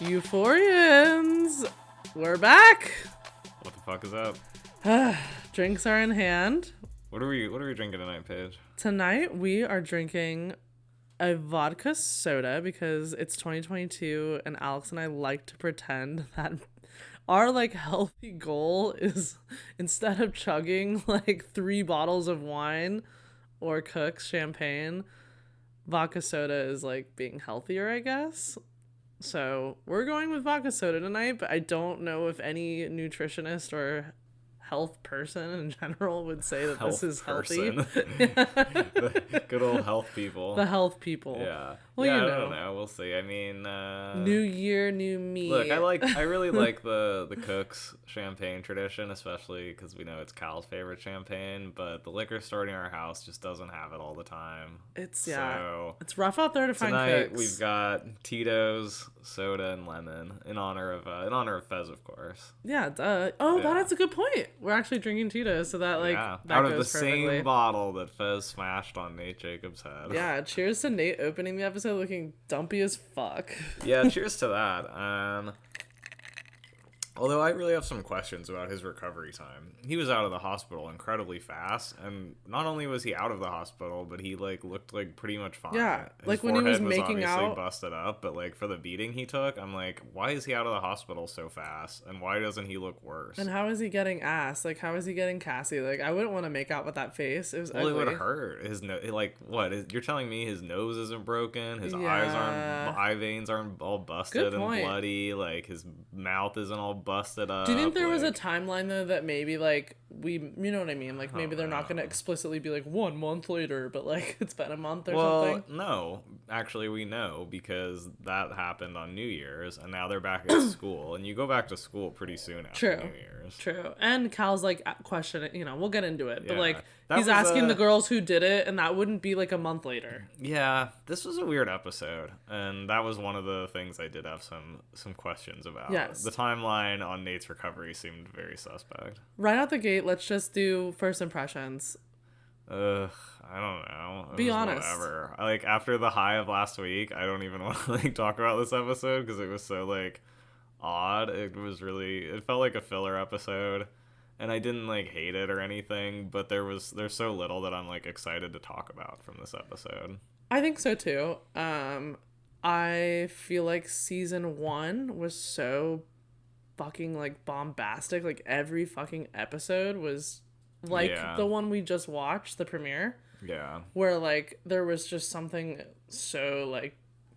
Euphorians, we're back. What the fuck is up? Drinks are in hand. What are we drinking tonight, Paige? Tonight we are drinking a vodka soda because it's 2022 and Alex and I like to pretend that our healthy goal is, instead of chugging 3 bottles of wine or Cook's champagne, vodka soda is being healthier, I guess. So we're going with vodka soda tonight, but I don't know if any nutritionist or health person in general would say that this is healthy. The good old health people. The health people. Yeah. Well, yeah, you know. I don't know. We'll see. I mean, New year, new me. Look, I really like the Cook's champagne tradition, especially because we know it's Cal's favorite champagne. But the liquor store near our house just doesn't have it all the time. It's so it's rough out there to find tonight Cooks. we've got Tito's, soda, and lemon in honor of Fez, of course. Yeah. That's a good point. We're actually drinking Tito's, so that that out of goes the perfectly. same bottle that Fez smashed on Nate Jacobs' head. Yeah. Cheers to Nate opening the episode looking dumpy as fuck. Yeah, cheers to that. Although I really have some questions about his recovery time. He was out of the hospital incredibly fast, and not only was he out of the hospital, but he looked pretty much fine. Yeah, his when he was forehead making obviously out, busted up, but for the beating he took, I'm like, why is he out of the hospital so fast, and why doesn't he look worse? And how is he getting ass? How is he getting Cassie? I wouldn't want to make out with that face. It was ugly. It would hurt. His what? You're telling me his nose isn't broken? His eye veins aren't all busted and bloody? His mouth isn't all busted up? Do you think there was a timeline though that maybe you know what I mean? Maybe they're not going to explicitly be 1 month later, but it's been a month or something? No. Actually, we know because that happened on New Year's, and now they're back at school, and you go back to school pretty soon after New Year's. True. And Cal's questioning, we'll get into it, yeah. but he's asking the girls who did it, and that wouldn't be a month later. Yeah, this was a weird episode, and that was one of the things I did have some questions about. Yes. The timeline on Nate's recovery seemed very suspect. Right out the gate, let's just do first impressions. I don't know. Be honest. Whatever. After the high of last week, I don't even want to talk about this episode because it was so odd. It felt like a filler episode, and I didn't hate it or anything, but there's so little that I'm excited to talk about from this episode. I think so too. I feel season 1 was so fucking bombastic. Every fucking episode was the one we just watched, the premiere. Yeah. Where there was just something so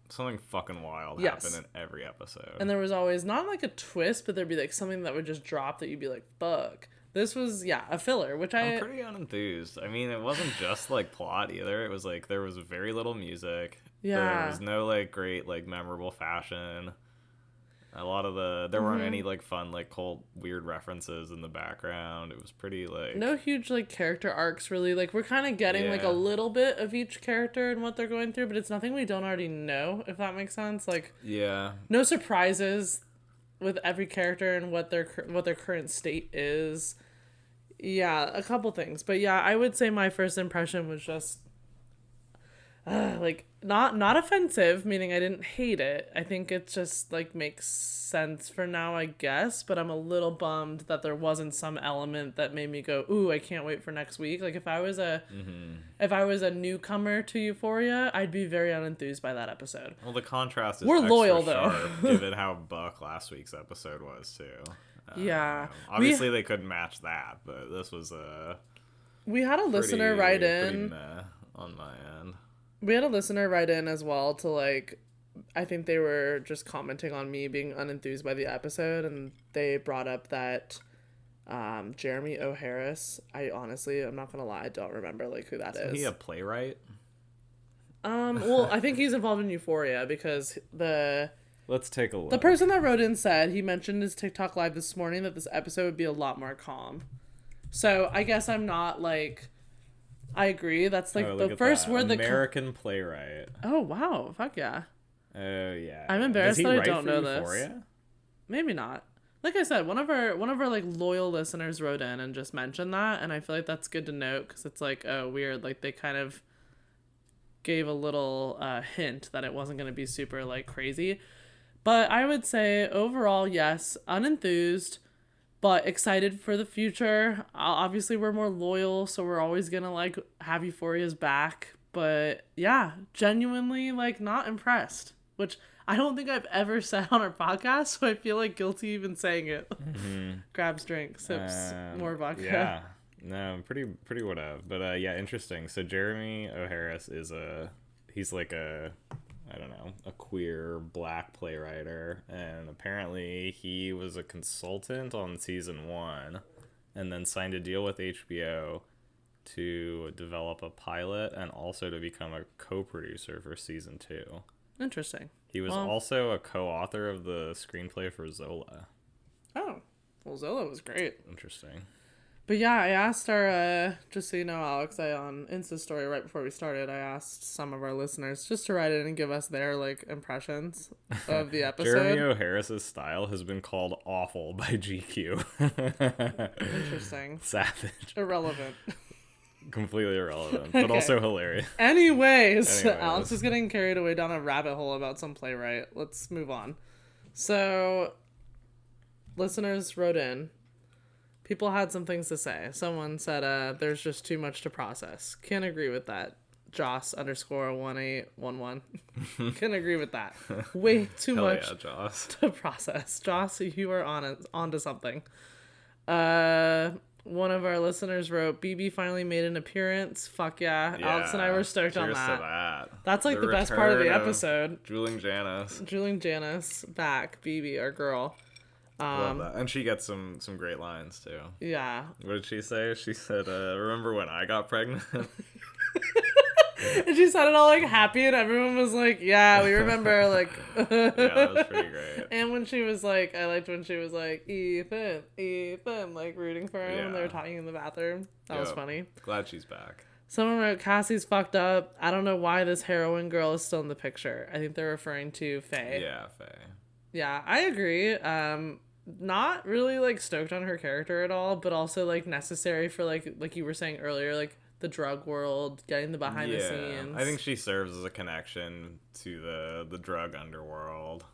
something fucking wild happened in every episode. And there was always not a twist, but there'd be something that would just drop that you'd be fuck. This was a filler, which I'm pretty unenthused. I mean, it wasn't just plot either. It was there was very little music. Yeah. There was no great memorable fashion. A lot of there weren't any fun cult weird references in the background. It was pretty no huge character arcs really. We're kind of getting a little bit of each character and what they're going through, but it's nothing we don't already know, if that makes sense. Yeah. No surprises with every character and what their current state is. Yeah, a couple things, but yeah, I would say my first impression was just not offensive, meaning I didn't hate it. I think it just makes sense for now, I guess, but I'm a little bummed that there wasn't some element that made me go, ooh, I can't wait for next week. If I was a newcomer to Euphoria, I'd be very unenthused by that episode. Well, the contrast is we're loyal sharp, though, given how buck last week's episode was too. Yeah, obviously they couldn't match that, but this was we had a listener write in on my end. We had a listener write in as well to I think they were just commenting on me being unenthused by the episode, and they brought up that Jeremy O. Harris, I'm not gonna lie, I don't remember who that is. Is he a playwright? Well, I think he's involved in Euphoria because let's take a look. The person that wrote in said he mentioned his TikTok live this morning that this episode would be a lot more calm. So I guess I'm not I agree. That's the first word that American playwright. Oh wow, fuck yeah. Oh yeah. I'm embarrassed that I don't know Euphoria? this. Maybe not. Like I said, one of our loyal listeners wrote in and just mentioned that, and I feel that's good to note because it's oh weird, they kind of gave a little hint that it wasn't going to be super crazy. But I would say overall, yes, unenthused, but excited for the future. Obviously, we're more loyal, so we're always gonna like have Euphoria's back. But yeah, genuinely like not impressed, which I don't think I've ever said on our podcast, so I feel like guilty even saying it. Grabs drink, sips more vodka. Yeah, no, pretty whatever. But yeah, interesting. So Jeremy O'Harris he's like I don't know, a queer black playwright, and apparently he was a consultant on season 1, and then signed a deal with HBO to develop a pilot and also to become a co-producer for season 2. Interesting. He was also a co-author of the screenplay for Zola. Oh, well, Zola was great. Interesting. But yeah, I asked our, just so you know, Alex, on Insta story right before we started, I asked some of our listeners just to write in and give us their, like, impressions of the episode. Jeremy O'Harris's style has been called awful by GQ. Interesting. Savage. Irrelevant. Completely irrelevant, but also hilarious. Anyways, Alex is getting carried away down a rabbit hole about some playwright. Let's move on. So, listeners wrote in. People had some things to say. Someone said, there's just too much to process. Can't agree with that. Joss_1811. Can agree with that. Way too much to process. Joss, you are onto something. One of our listeners wrote, BB finally made an appearance. Fuck yeah. Alex and I were stoked on that. To that. That's like the best part of the episode. Julie Janice back. BB, our girl. Love that. And she gets some great lines too. Yeah. What did she say? She said, remember when I got pregnant? And she sounded all like happy, and everyone was like, yeah, we remember. Like, yeah, that was pretty great. And when she was like, I liked when she was like, Ethan, like rooting for him when they were talking in the bathroom. That was funny. Glad she's back. Someone wrote, Cassie's fucked up. I don't know why this heroine girl is still in the picture. I think they're referring to Faye. Yeah, Faye. Yeah, I agree. Not really like stoked on her character at all, but also like necessary for like you were saying earlier, like the drug world, getting the behind the scenes. I think she serves as a connection to the drug underworld.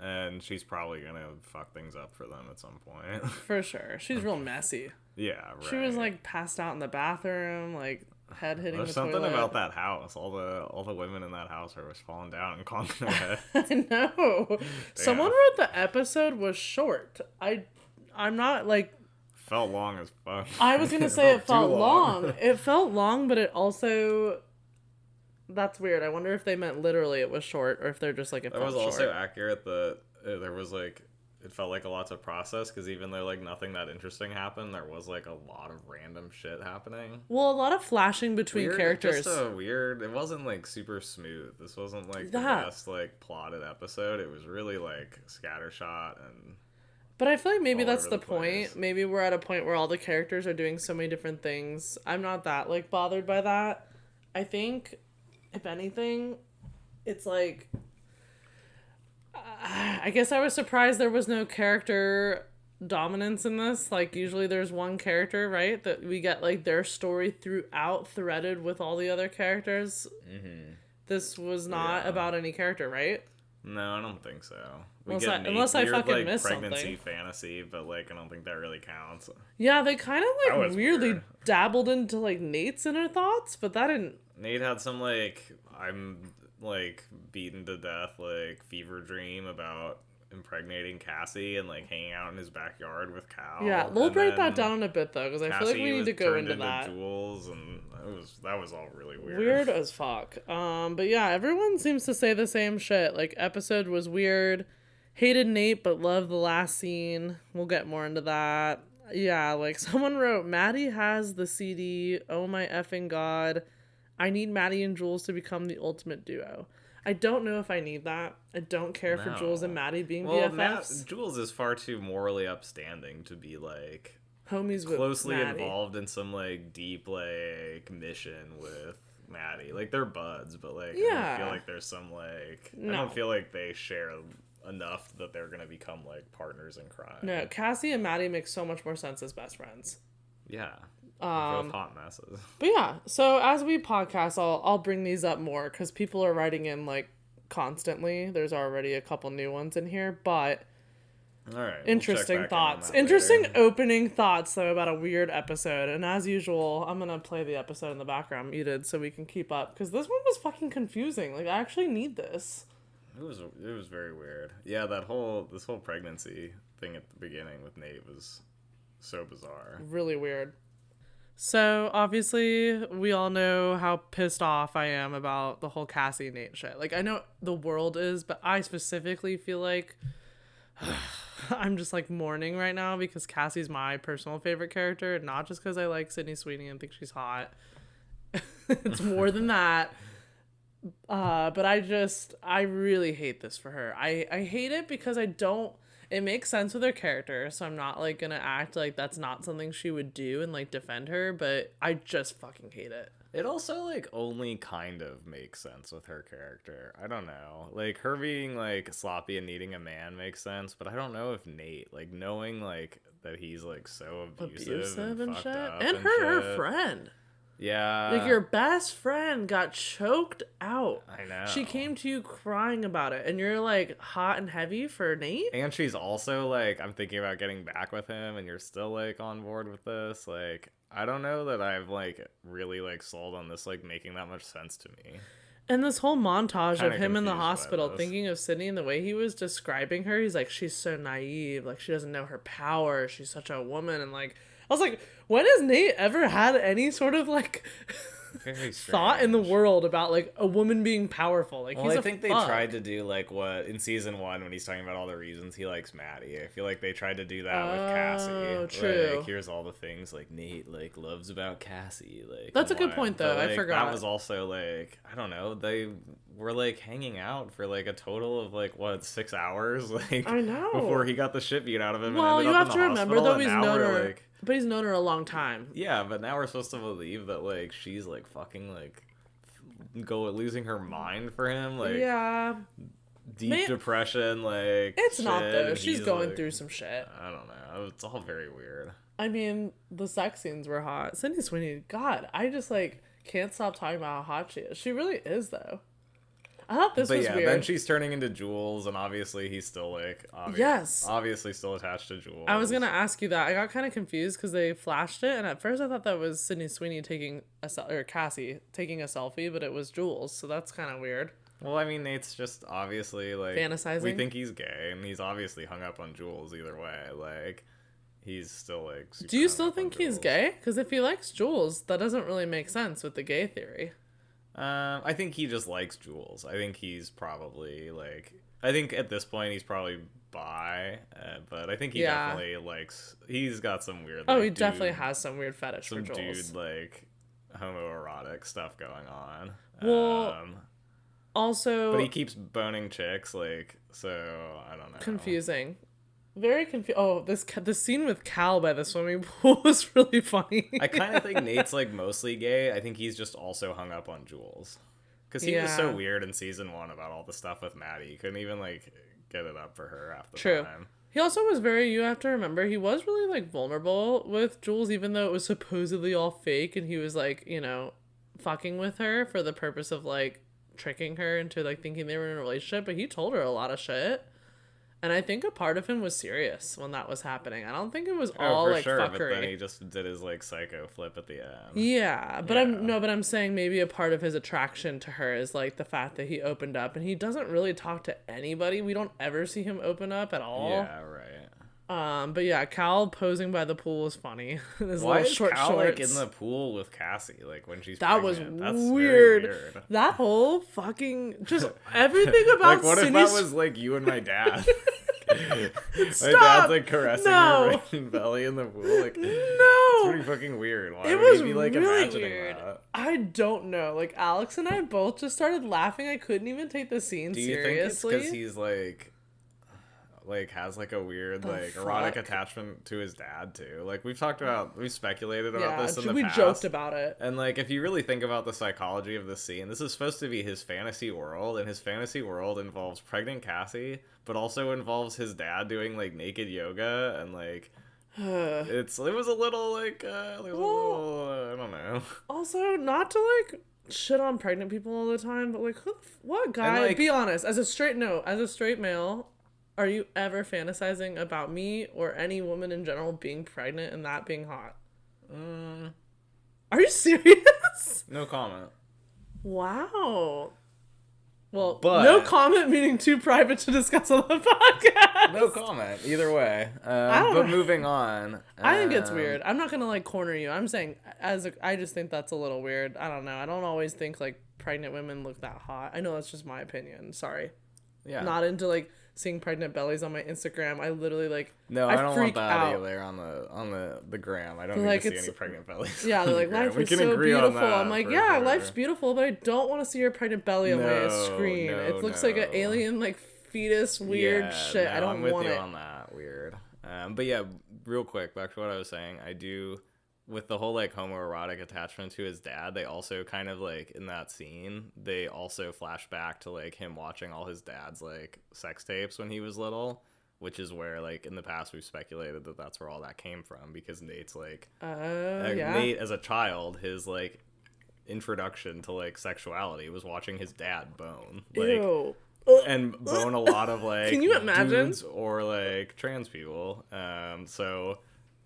And she's probably gonna fuck things up for them at some point. For sure. She's real messy. Yeah, right. She was like passed out in the bathroom, like head hitting There's the toilet. something about that house. All the women in that house are always falling down and conking their head. I know. Someone wrote the episode was short. I'm not like felt long as fuck. I was gonna say it felt long. It felt long, but it also that's weird. I wonder if they meant literally it was short or if they're just like it felt short. That was also accurate that there was like it felt like a lot to process because even though like nothing that interesting happened, there was like a lot of random shit happening. Well, a lot of flashing between characters. Just a weird. It wasn't like super smooth. This wasn't like the best like plotted episode. It was really like scattershot and. But I feel like maybe that's the point. Maybe we're at a point where all the characters are doing so many different things. I'm not that like bothered by that. I think, if anything, it's like. I guess I was surprised there was no character dominance in this. Like, usually there's one character, right? That we get, like, their story throughout, threaded with all the other characters. Mm-hmm. This was not about any character, right? No, I don't think so. Unless I fucking like, missed pregnancy something. fantasy, but, like, I don't think that really counts. Yeah, they kind of, like, weirdly dabbled into, like, Nate's inner thoughts, but that didn't... Nate had some, like, I'm... like beaten to death like fever dream about impregnating Cassie and like hanging out in his backyard with Cal. Yeah, we'll break that down in a bit though, because I feel like we need to go into that. Jules, and that was all really weird. Weird as fuck. But yeah, everyone seems to say the same shit. Like, episode was weird. Hated Nate, but loved the last scene. We'll get more into that. Yeah, like someone wrote, Maddie has the CD. Oh my effing god. I need Maddie and Jules to become the ultimate duo. I don't know if I need that. I don't care for Jules and Maddie being BFFs. Jules is far too morally upstanding to be like homies with closely Maddie. Involved in some like deep like mission with Maddie. Like they're buds, but like I don't feel like there's some like I don't feel like they share enough that they're gonna become like partners in crime. No, Cassie and Maddie make so much more sense as best friends. Yeah. Both hot messes. But yeah, so as we podcast, I'll bring these up more because people are writing in like constantly. There's already a couple new ones in here, but All right. interesting thoughts. Interesting opening thoughts, though, about a weird episode. And as usual, I'm going to play the episode in the background muted so we can keep up. Because this one was fucking confusing. Like, I actually need this. It was very weird. Yeah, this whole pregnancy thing at the beginning with Nate was so bizarre. Really weird. So, obviously, we all know how pissed off I am about the whole Cassie Nate shit. Like, I know the world is, but I specifically feel like I'm just, like, mourning right now because Cassie's my personal favorite character, not just because I like Sydney Sweeney and think she's hot. It's more than that. But I really hate this for her. I hate it because it makes sense with her character, so I'm not, like, gonna act like that's not something she would do and, like, defend her, but I just fucking hate it. It also, like, only kind of makes sense with her character. I don't know. Like, her being, like, sloppy and needing a man makes sense, but I don't know if Nate, like, knowing, like, that he's, like, so abusive and shit. Up and her friend. Yeah. Like, your best friend got choked out. I know. She came to you crying about it, and you're, like, hot and heavy for Nate? And she's also, like, I'm thinking about getting back with him, and you're still, like, on board with this. Like, I don't know that I've, like, really, like, sold on this, like, making that much sense to me. And this whole montage Kinda of him in the confused by hospital this. thinking of Sydney and the way he was describing her, he's like, she's so naive. Like, she doesn't know her power. She's such a woman. And, like, I was like, when has Nate ever had any sort of, like, Very thought in the strange. world about, like, a woman being powerful? Like, Well, he's I a think they fuck. tried to do, like, what in season 1 when he's talking about all the reasons he likes Maddie. I feel like they tried to do that with Cassie. True. Like, here's all the things, like, Nate, like, loves about Cassie. Like, That's a and good why- point, though. but, I like, forgot. That was also, like, I don't know, they were, like, hanging out for, like, a total of, like, what, 6 hours? Like, I know. before he got the shit beat out of him Well, and you ended up have in to the remember, hospital, though, and he's now known we're, her. like... But he's known her a long time. Yeah, but now we're supposed to believe that, like, she's, like, fucking, like, losing her mind for him, like, Yeah. deep depression, like, It's shit, not, though. and She's he's, going like, through some shit. I don't know. It's all very weird. I mean, the sex scenes were hot. Sydney Sweeney, God, I just, like, can't stop talking about how hot she is. She really is, though. I thought this was weird. Then she's turning into Jules, and obviously he's still, like, obviously still attached to Jules. I was gonna ask you that. I got kind of confused because they flashed it, and at first I thought that was Sydney Sweeney taking or Cassie taking a selfie, but it was Jules, so that's kind of weird. Well, I mean, Nate's just obviously, like... Fantasizing? We think he's gay, and he's obviously hung up on Jules either way. Like, he's still, like, super Do you hung still up on think he's Jules. gay? Because if he likes Jules, that doesn't really make sense with the gay theory. I think he just likes Jules. I think he's probably, like... I think at this point he's probably bi, but I think he definitely likes... He's got some weird... Oh, like, he definitely has some weird fetish some for Jules. dude, like, homoerotic stuff going on. Well, also... But he keeps boning chicks, like, so, I don't know. Confusing. Very confused. Oh, the scene with Cal by the swimming pool was really funny. I kind of think Nate's, like, mostly gay. I think he's just also hung up on Jules. Because he was so weird in season 1 about all the stuff with Maddie. He couldn't even, like, get it up for her half the time. He also was you have to remember, he was really, like, vulnerable with Jules, even though it was supposedly all fake, and he was, like, you know, fucking with her for the purpose of, like, tricking her into, like, thinking they were in a relationship, but he told her a lot of shit. And I think a part of him was serious when that was happening. I don't think it was all, for like, sure, fuckery. But then he just did his, like, psycho flip at the end. Yeah, but I'm saying maybe a part of his attraction to her is, like, the fact that he opened up, and he doesn't really talk to anybody. We don't ever see him open up at all. Yeah, right. But yeah, Cal posing by the pool was funny. His Why little is short Cal, shorts. like, in the pool with Cassie, like, when she's That pregnant? was That's weird. very weird. That whole fucking just everything about Like, what if Sydney that was, like, you and my dad? My Stop! dad's, like, caressing No! your belly in the pool. Like, No! it's pretty fucking weird. Why It would was he be, like, really imagining weird. that? I don't know. Like, Alex and I both just started laughing. I couldn't even take the scene Do you seriously. think it's because he's, like, has, like, a weird, like, erotic attachment to his dad, too? Like, we've speculated about this in the past. We joked about it. And, like, if you really think about the psychology of this scene, this is supposed to be his fantasy world, and his fantasy world involves pregnant Cassie, but also involves his dad doing, like, naked yoga, and, like, it was a little, like, I don't know. Also, not to, like, shit on pregnant people all the time, but like, what guy? like, be honest, as a straight male, are you ever fantasizing about me or any woman in general being pregnant and that being hot? Are you serious? No comment. Wow. Well, But no comment meaning too private to discuss on the podcast. no comment either way. don't But know. moving on. I think it's weird. I'm not gonna like corner you. I'm saying I just think that's a little weird. I don't know. I don't always think like pregnant women look that hot. I know that's just my opinion. Sorry. Yeah. Not into like seeing pregnant bellies on my Instagram. I literally like No, I don't want freak that out. either on the gram. I don't Like, need to see it's- any pregnant bellies. Yeah, they're like, on the gram. life We is can so agree on beautiful. that I'm like, for yeah, sure. life's beautiful, but I don't want to see your pregnant belly on my No, screen. no, It looks like an no. alien like fetus weird Yeah, shit. no, I don't I'm with want you it. on that. Weird. But yeah, real quick, back to what I was saying. I do, with the whole like homoerotic attachment to his dad, they also kind of like in that scene, they also flash back to like him watching all his dad's like sex tapes when he was little, which is where like in the past we've speculated that that's where all that came from, because Nate's like, Yeah. Nate as a child, his like introduction to like sexuality was watching his dad bone. Like, Ew. and bone a lot of like Can you imagine? dudes or like trans people. So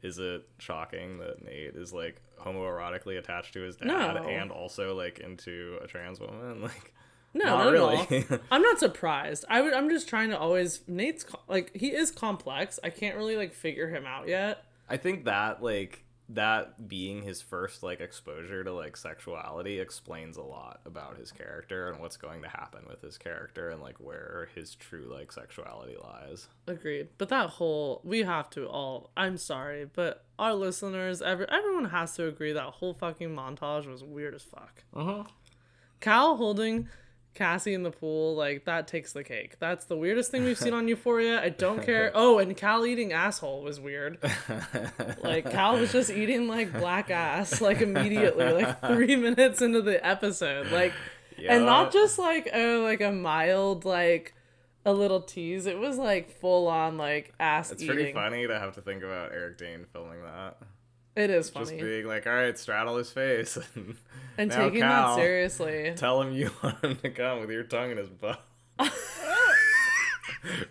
is it shocking that Nate is like homoerotically attached to his dad No. and also like into a trans woman? Like, No, not not really. at all. I'm not surprised. I'm just trying to always Nate's like he is complex. I can't really like figure him out yet. I think that like that being his first like exposure to like sexuality explains a lot about his character and what's going to happen with his character and like where his true like sexuality lies. Agreed. But that whole we have to all. I'm sorry, but our listeners, everyone has to agree that whole fucking montage was weird as fuck. Cal holding Cassie in the pool, like, that takes the cake. That's the weirdest thing we've seen on Euphoria. I don't care. Oh, and Cal eating asshole was weird. Like, Cal was just eating, like, black ass, like, immediately, like, 3 minutes into the episode. Like, and not just, like, oh, like, a mild, like, a little tease. It was, like, full-on, like, ass It's eating. pretty funny to have to think about Eric Dane filming that. It is funny. Just being like, all right, straddle his face. And now taking Cal, that seriously. Tell him you want him to come with your tongue in his butt.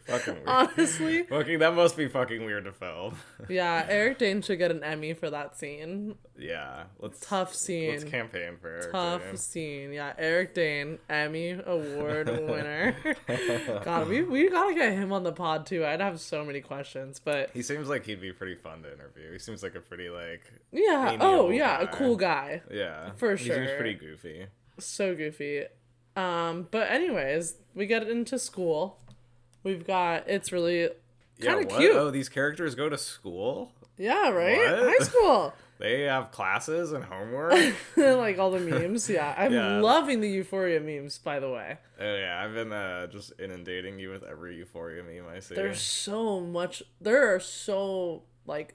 Fucking weird. Honestly. Fucking, that must be fucking weird to film. Yeah, Eric Dane should get an Emmy for that scene. Yeah. Tough scene. Let's campaign for Eric Tough Dane. scene. Yeah, Eric Dane, Emmy Award winner. God, we gotta get him on the pod too. I'd have so many questions, but He seems like he'd be pretty fun to interview. He seems like a pretty like yeah. amiable Oh yeah, guy. a cool guy. Yeah. For He seems sure. pretty goofy. So goofy. But anyways, we get into school. We've got it's really kind of what? cute. Oh, these characters go to school? Yeah, right? What? High school. They have classes and homework? Like all the memes. Yeah. I'm Yeah. loving the Euphoria memes, by the way. Oh yeah, I've been just inundating you with every Euphoria meme I see. There's so much. There are so, like,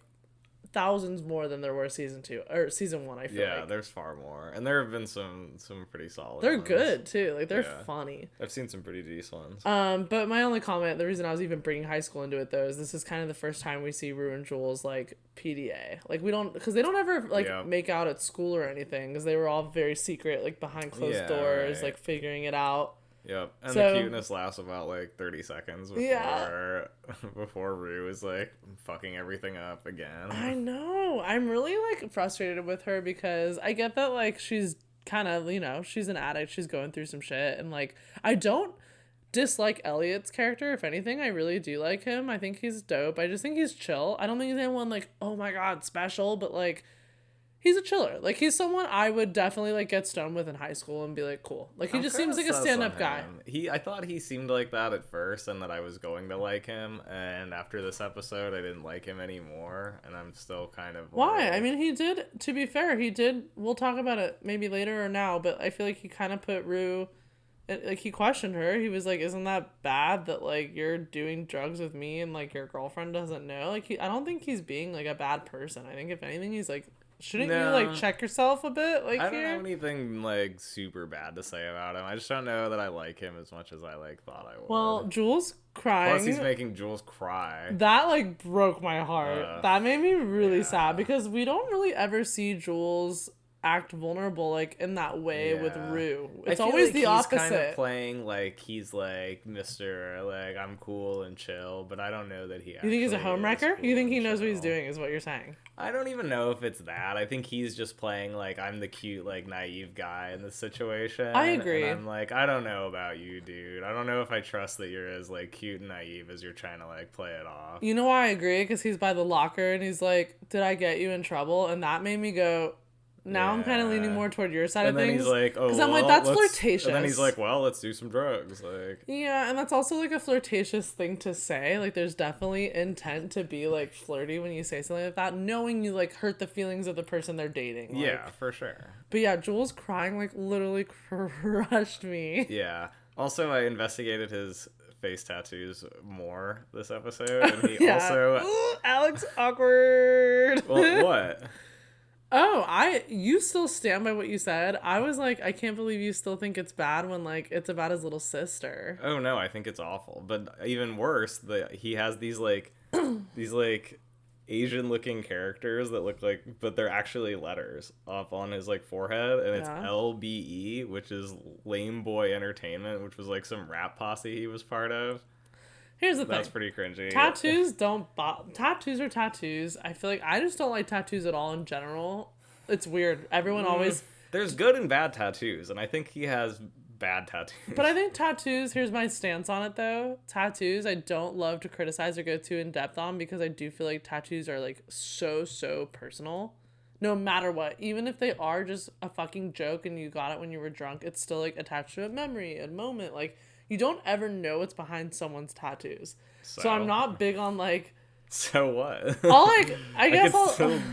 thousands more than there were season 2 or season 1. I feel Yeah, like there's far more, and there have been some pretty solid. they're ones. good too. Like they're Yeah. funny. I've seen some pretty decent ones. But my only comment, the reason I was even bringing high school into it though, is this is kind of the first time we see Rue and Jules like PDA. Like we don't, because they don't ever like Yeah. make out at school or anything, because they were all very secret, like behind closed Yeah, doors, right. like figuring it out. Yep, and So- the cuteness lasts about like 30 seconds before Yeah. before Rue is like fucking everything up again. I know. I'm really like frustrated with her because I get that like she's kind of, you know, she's an addict, she's going through some shit, and like I don't dislike Elliot's character. If anything, I really do like him. I think he's dope. I just think he's chill. I don't think he's anyone like, oh my god, special, but like he's a chiller. Like he's someone I would definitely like get stoned with in high school and be like, cool. Like he I'm just kinda seems like a sus stand-up on guy. him. I thought he seemed like that at first, and that I was going to like him. And after this episode, I didn't like him anymore, and I'm still kind of. Why? like- I mean, he did, to be fair, he did, we'll talk about it maybe later or now, but I feel like he kind of put Rue, like, he questioned her. He was like, isn't that bad that, like, you're doing drugs with me and, like, your girlfriend doesn't know? Like, I don't think he's being, like, a bad person. I think, if anything, he's like, shouldn't you, No. like, check yourself a bit, like, I don't here? have anything like super bad to say about him. I just don't know that I like him as much as I like thought I would. Well, Jules crying. Plus he's making Jules cry. That, like, broke my heart. That made me really yeah. sad because we don't really ever see Jules act vulnerable like in that way with Rue. It's I feel always like the he's opposite. kind of playing like he's like Mr. like I'm cool and chill, but I don't know that he You think he's a actually is homewrecker? cool You think he and knows what he's chill. doing is what you're saying. I don't even know if it's that. I think he's just playing like I'm the cute, like naive guy in this situation. I agree. And I'm like, I don't know about you, dude. I don't know if I trust that you're as like cute and naive as you're trying to like play it off. You know why I agree? Because he's by the locker and he's like, "Did I get you in trouble?" And that made me go. Now I'm kind of leaning more toward your side and of things. And then he's like, oh, because I'm like, that's flirtatious. And then he's like, well, let's do some drugs. Like, yeah, and that's also like a flirtatious thing to say. Like, there's definitely intent to be like flirty when you say something like that, knowing you like hurt the feelings of the person they're dating. Like, yeah, for sure. But yeah, Jules crying like literally crushed me. Yeah. Also, I investigated his face tattoos more this episode, and he also. Ooh, Alex, awkward. Well, what? Oh, you still stand by what you said. I was like, I can't believe you still think it's bad when like it's about his little sister. Oh no, I think it's awful. But even worse, he has these like these like Asian looking characters that look like, but they're actually letters up on his like forehead, and it's LBE, which is Lame Boy Entertainment, which was like some rap posse he was part of. Here's the thing. That's pretty cringy. Tattoos tattoos are tattoos. I feel like I just don't like tattoos at all in general. It's weird. Everyone always... There's good and bad tattoos, and I think he has bad tattoos. But I think tattoos, here's my stance on it though. Tattoos, I don't love to criticize or go too in depth on because I do feel like tattoos are like so personal. No matter what. Even if they are just a fucking joke and you got it when you were drunk, it's still like attached to a memory, a moment. Like... You don't ever know what's behind someone's tattoos. So I'm not big on, like... So what? I guess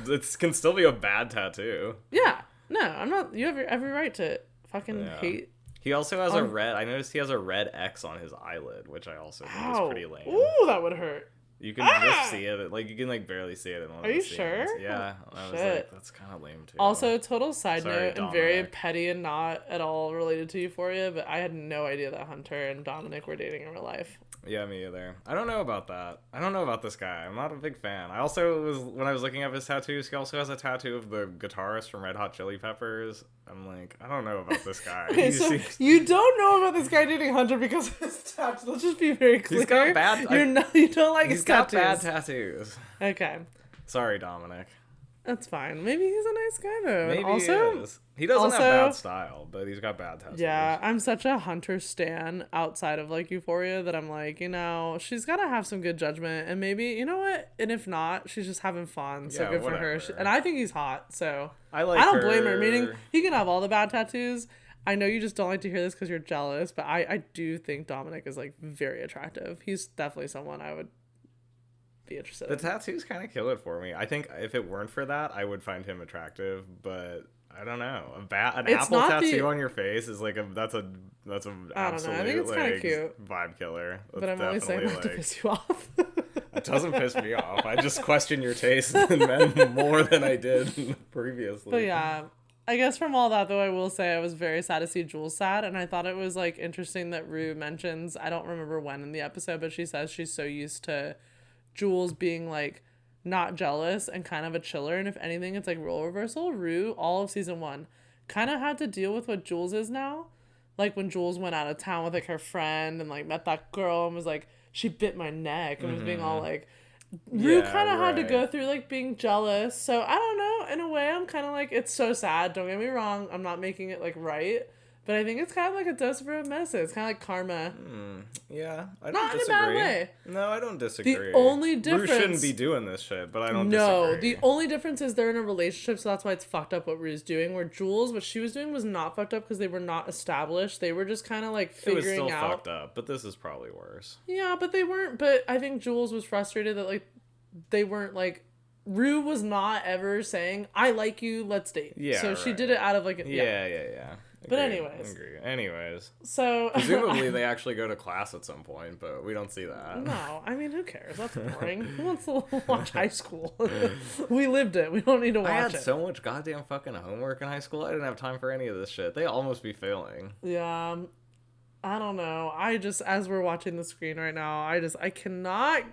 it can still be a bad tattoo. Yeah. No, I'm not... You have every right to fucking hate... He also has a red... I noticed he has a red X on his eyelid, which I also think is pretty lame. Ooh, that would hurt. You can just see it. Like, you can, like, barely see it in one of the scenes. Are you sure? Yeah. I was like, that's kind of lame, too. Also, total side note, Dominic. and very petty and not at all related to Euphoria, but I had no idea that Hunter and Dominic were dating in real life. Yeah, me either. I don't know about that. I don't know about this guy. I'm not a big fan. I also when I was looking up his tattoos, he also has a tattoo of the guitarist from Red Hot Chili Peppers. I'm like, I don't know about this guy. Okay, so you don't know about this guy dating Hunter because of his tattoos. Let's just be very clear. He's got bad... You don't like his tattoos. He's got bad tattoos. Okay. Sorry, Dominic. That's fine. Maybe he's a nice guy though. Maybe also, he is. He doesn't have bad style, but he's got bad tattoos. Yeah, I'm such a Hunter stan outside of like Euphoria that I'm like, she's gotta have some good judgment, and maybe you know what, and if not, she's just having fun. So good for her. And I think he's hot, so I don't blame her. Meaning he can have all the bad tattoos. I know you just don't like to hear this because you're jealous, but I do think Dominic is like very attractive. He's definitely someone I would be interested in. The tattoos kind of kill it for me. I think if it weren't for that, I would find him attractive, but I don't know. An apple tattoo on your face is like that's an absolute, I don't know. I think it's kind of cute. Vibe killer. That's but I'm only saying that to piss you off. It doesn't piss me off. I just question your taste in men more than I did previously. But yeah, I guess from all that though, I will say I was very sad to see Jules sad, and I thought it was like interesting that Rue mentions, I don't remember when in the episode, but she says she's so used to Jules being like not jealous and kind of a chiller, and if anything it's like role reversal. Rue all of season 1 kind of had to deal with what Jules is now, like when Jules went out of town with like her friend and like met that girl and was like, she bit my neck and was being all like, Rue kind of had to go through like being jealous. So I don't know, in a way I'm kind of like, it's so sad, don't get me wrong, I'm not making it like right, but I think it's kind of like a dose of medicine. It's kind of like karma. Yeah, I don't not disagree. In a bad way. No, I don't disagree. The only difference... Rue shouldn't be doing this shit, but I don't disagree. No, the only difference is they're in a relationship, so that's why it's fucked up what Rue's doing. Where Jules, what she was doing was not fucked up because they were not established. They were just kind of like figuring out... It was still fucked up, but this is probably worse. Yeah, but they weren't... But I think Jules was frustrated that like they weren't like... Rue was not ever saying, I like you, let's date. Yeah, so she did it out of like... Yeah. But anyways. Anyways. So... Presumably they actually go to class at some point, but we don't see that. No, I mean, who cares? That's boring. Who wants to watch high school? We lived it. We don't need to watch it. I had so much goddamn fucking homework in high school. I didn't have time for any of this shit. They almost be failing. Yeah. I don't know. I just, as we're watching the screen right now, I cannot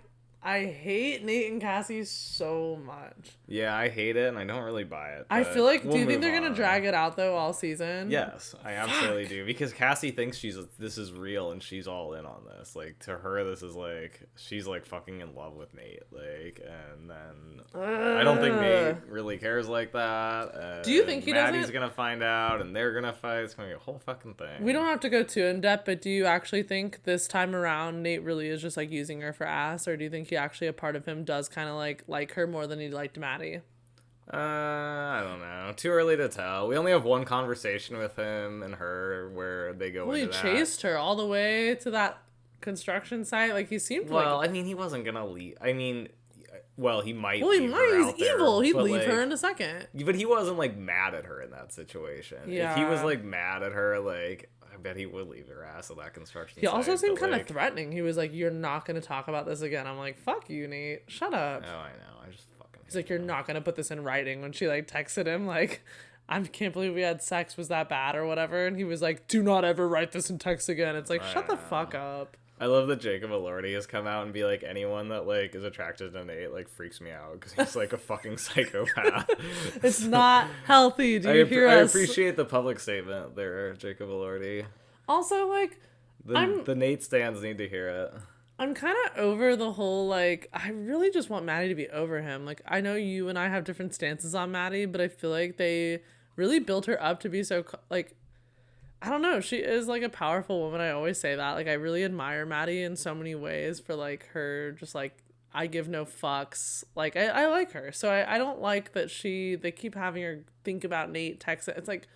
I hate Nate and Cassie so much. Yeah, I hate it, and I don't really buy it. I feel like, we'll do you think move they're gonna on. drag it out though all season? Yes, I absolutely do, because Cassie thinks this is real and she's all in on this. Like, to her, this is like she's like fucking in love with Nate. Like, and then I don't think Nate really cares like that. Do you think he Maddie's doesn't? gonna find out, and they're gonna fight. It's gonna be a whole fucking thing. We don't have to go too in depth, but do you actually think this time around Nate really is just like using her for ass, or do you think he actually, a part of him does kind of like her more than he liked Maddie? I don't know. Too early to tell. We only have one conversation with him and her where they go Well, he into that. chased her all the way to that construction site. Like, he seemed Well, like... I mean, he wasn't gonna leave. I mean, well, he might. Well, he leave might. her He's out there, evil. He'd but, leave like, her in a second. But he wasn't like mad at her in that situation. Yeah. If he was like mad at her, like, I bet he would leave her ass at that construction He site. also seemed but, kind of like, threatening. He was like, "You're not going to talk about this again." I'm like, "Fuck you, Nate. Shut up." Oh, I know. I just fucking. He's like, "You're not going to put this in writing." When she like texted him like, "I can't believe we had sex. Was that bad or whatever?" And he was like, "Do not ever write this in text again." It's like, shut the fuck up. I love that Jacob Elordi has come out and be like, anyone that like is attracted to Nate like freaks me out because he's like a fucking psychopath. It's not healthy. Do you hear I us? appreciate the public statement there, Jacob Elordi. Also, like, The Nate stands need to hear it. I'm kind of over the whole, like, I really just want Maddie to be over him. Like, I know you and I have different stances on Maddie, but I feel like they really built her up to be so, like, I don't know. She is, like, a powerful woman. I always say that. Like, I really admire Maddie in so many ways for, like, her just, like, I give no fucks. Like, I like her. So I don't like that they keep having her think about Nate, text it. It's like,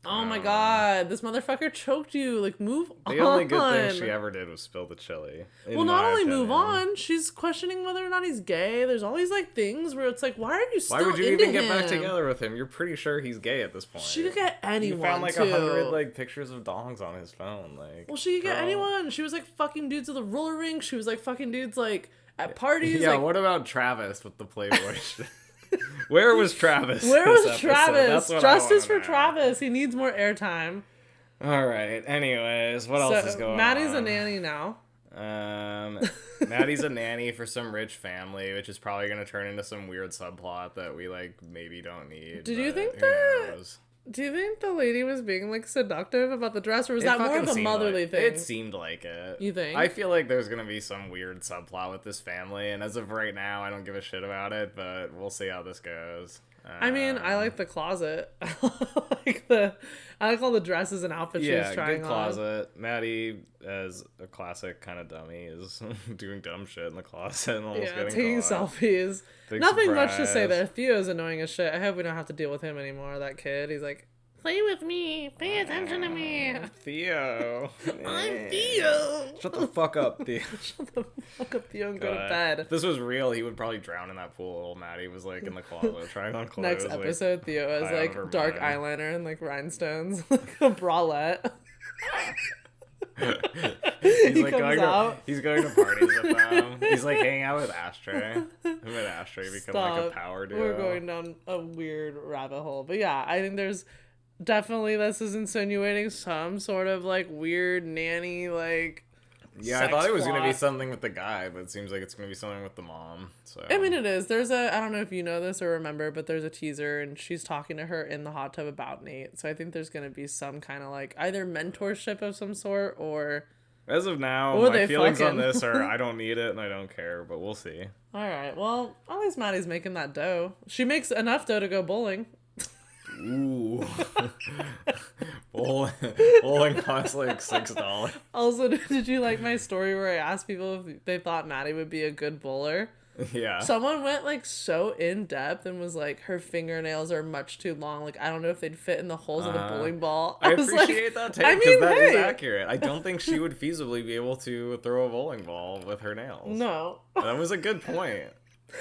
oh my god, this motherfucker choked you. Like, move on. The only good thing she ever did was spill the chili. Well, not only move on, she's questioning whether or not he's gay. There's all these, like, things where it's like, why are you still Why would you into even get him? back together with him? You're pretty sure he's gay at this point. She could get anyone, You found like too. 100 like pictures of dongs on his phone. Like, Well, she could get girl. anyone. She was, like, fucking dudes at the roller rink. She was, like, fucking dudes, like, at parties. Yeah, like, what about Travis with the Playboy shit? Where was Travis? where this was episode? Travis? That's what I Justice wanna for know. Travis. He needs more airtime. All right. Anyways, what else is going on? Maddie's a nanny now. Maddie's a nanny for some rich family, which is probably gonna turn into some weird subplot that we like maybe don't need. Did you but think who that? knows? Do you think the lady was being, like, seductive about the dress, or was It that more fucking of a seemed motherly like, thing? It seemed like it. You think? I feel like there's gonna be some weird subplot with this family, and as of right now, I don't give a shit about it. But we'll see how this goes. I mean, I like the closet. I like all the dresses and outfits she was trying good closet. Maddie, as a classic kind of dummy, is doing dumb shit in the closet and on. almost Yeah, getting taking caught. selfies. Big Nothing much to say surprise. there. Theo's annoying as shit. I hope we don't have to deal with him anymore. That kid. He's like, play with me. Pay attention to me. Theo. I'm Theo. Shut the fuck up, Theo. Shut the fuck up, Theo, and go to God. bed. If this was real, he would probably drown in that pool. Maddie was like in the closet trying on clothes. Next like, episode, Theo has out of like her dark mind. eyeliner and like rhinestones, like a bralette. he's He like comes going out. he's going to parties with them. He's like hanging out with Ashtray. Him and Ashtray become like a Stop. power duo. We're going down a weird rabbit hole. But yeah, I think there's definitely, this is insinuating some sort of like weird nanny, like, Yeah, I sex thought it was going to be plot. something with the guy, but it seems like it's going to be something with the mom. So I mean, it is. There's I don't know if you know this or remember, but there's a teaser and she's talking to her in the hot tub about Nate. So I think there's going to be some kind of like either mentorship of some sort or... as of now, Or my they feelings on fucking- this are I don't need it and I don't care, but we'll see. All right. Well, at least Maddie's making that dough. She makes enough dough to go bowling. Ooh. Bowling costs like $6. Also, did you like my story where I asked people if they thought Maddie would be a good bowler? Yeah. Someone went like so in depth and was like, her fingernails are much too long. Like, I don't know if they'd fit in the holes of the bowling ball. I was like, appreciate that take I because mean, that is hey. accurate. I don't think she would feasibly be able to throw a bowling ball with her nails. No. That was a good point.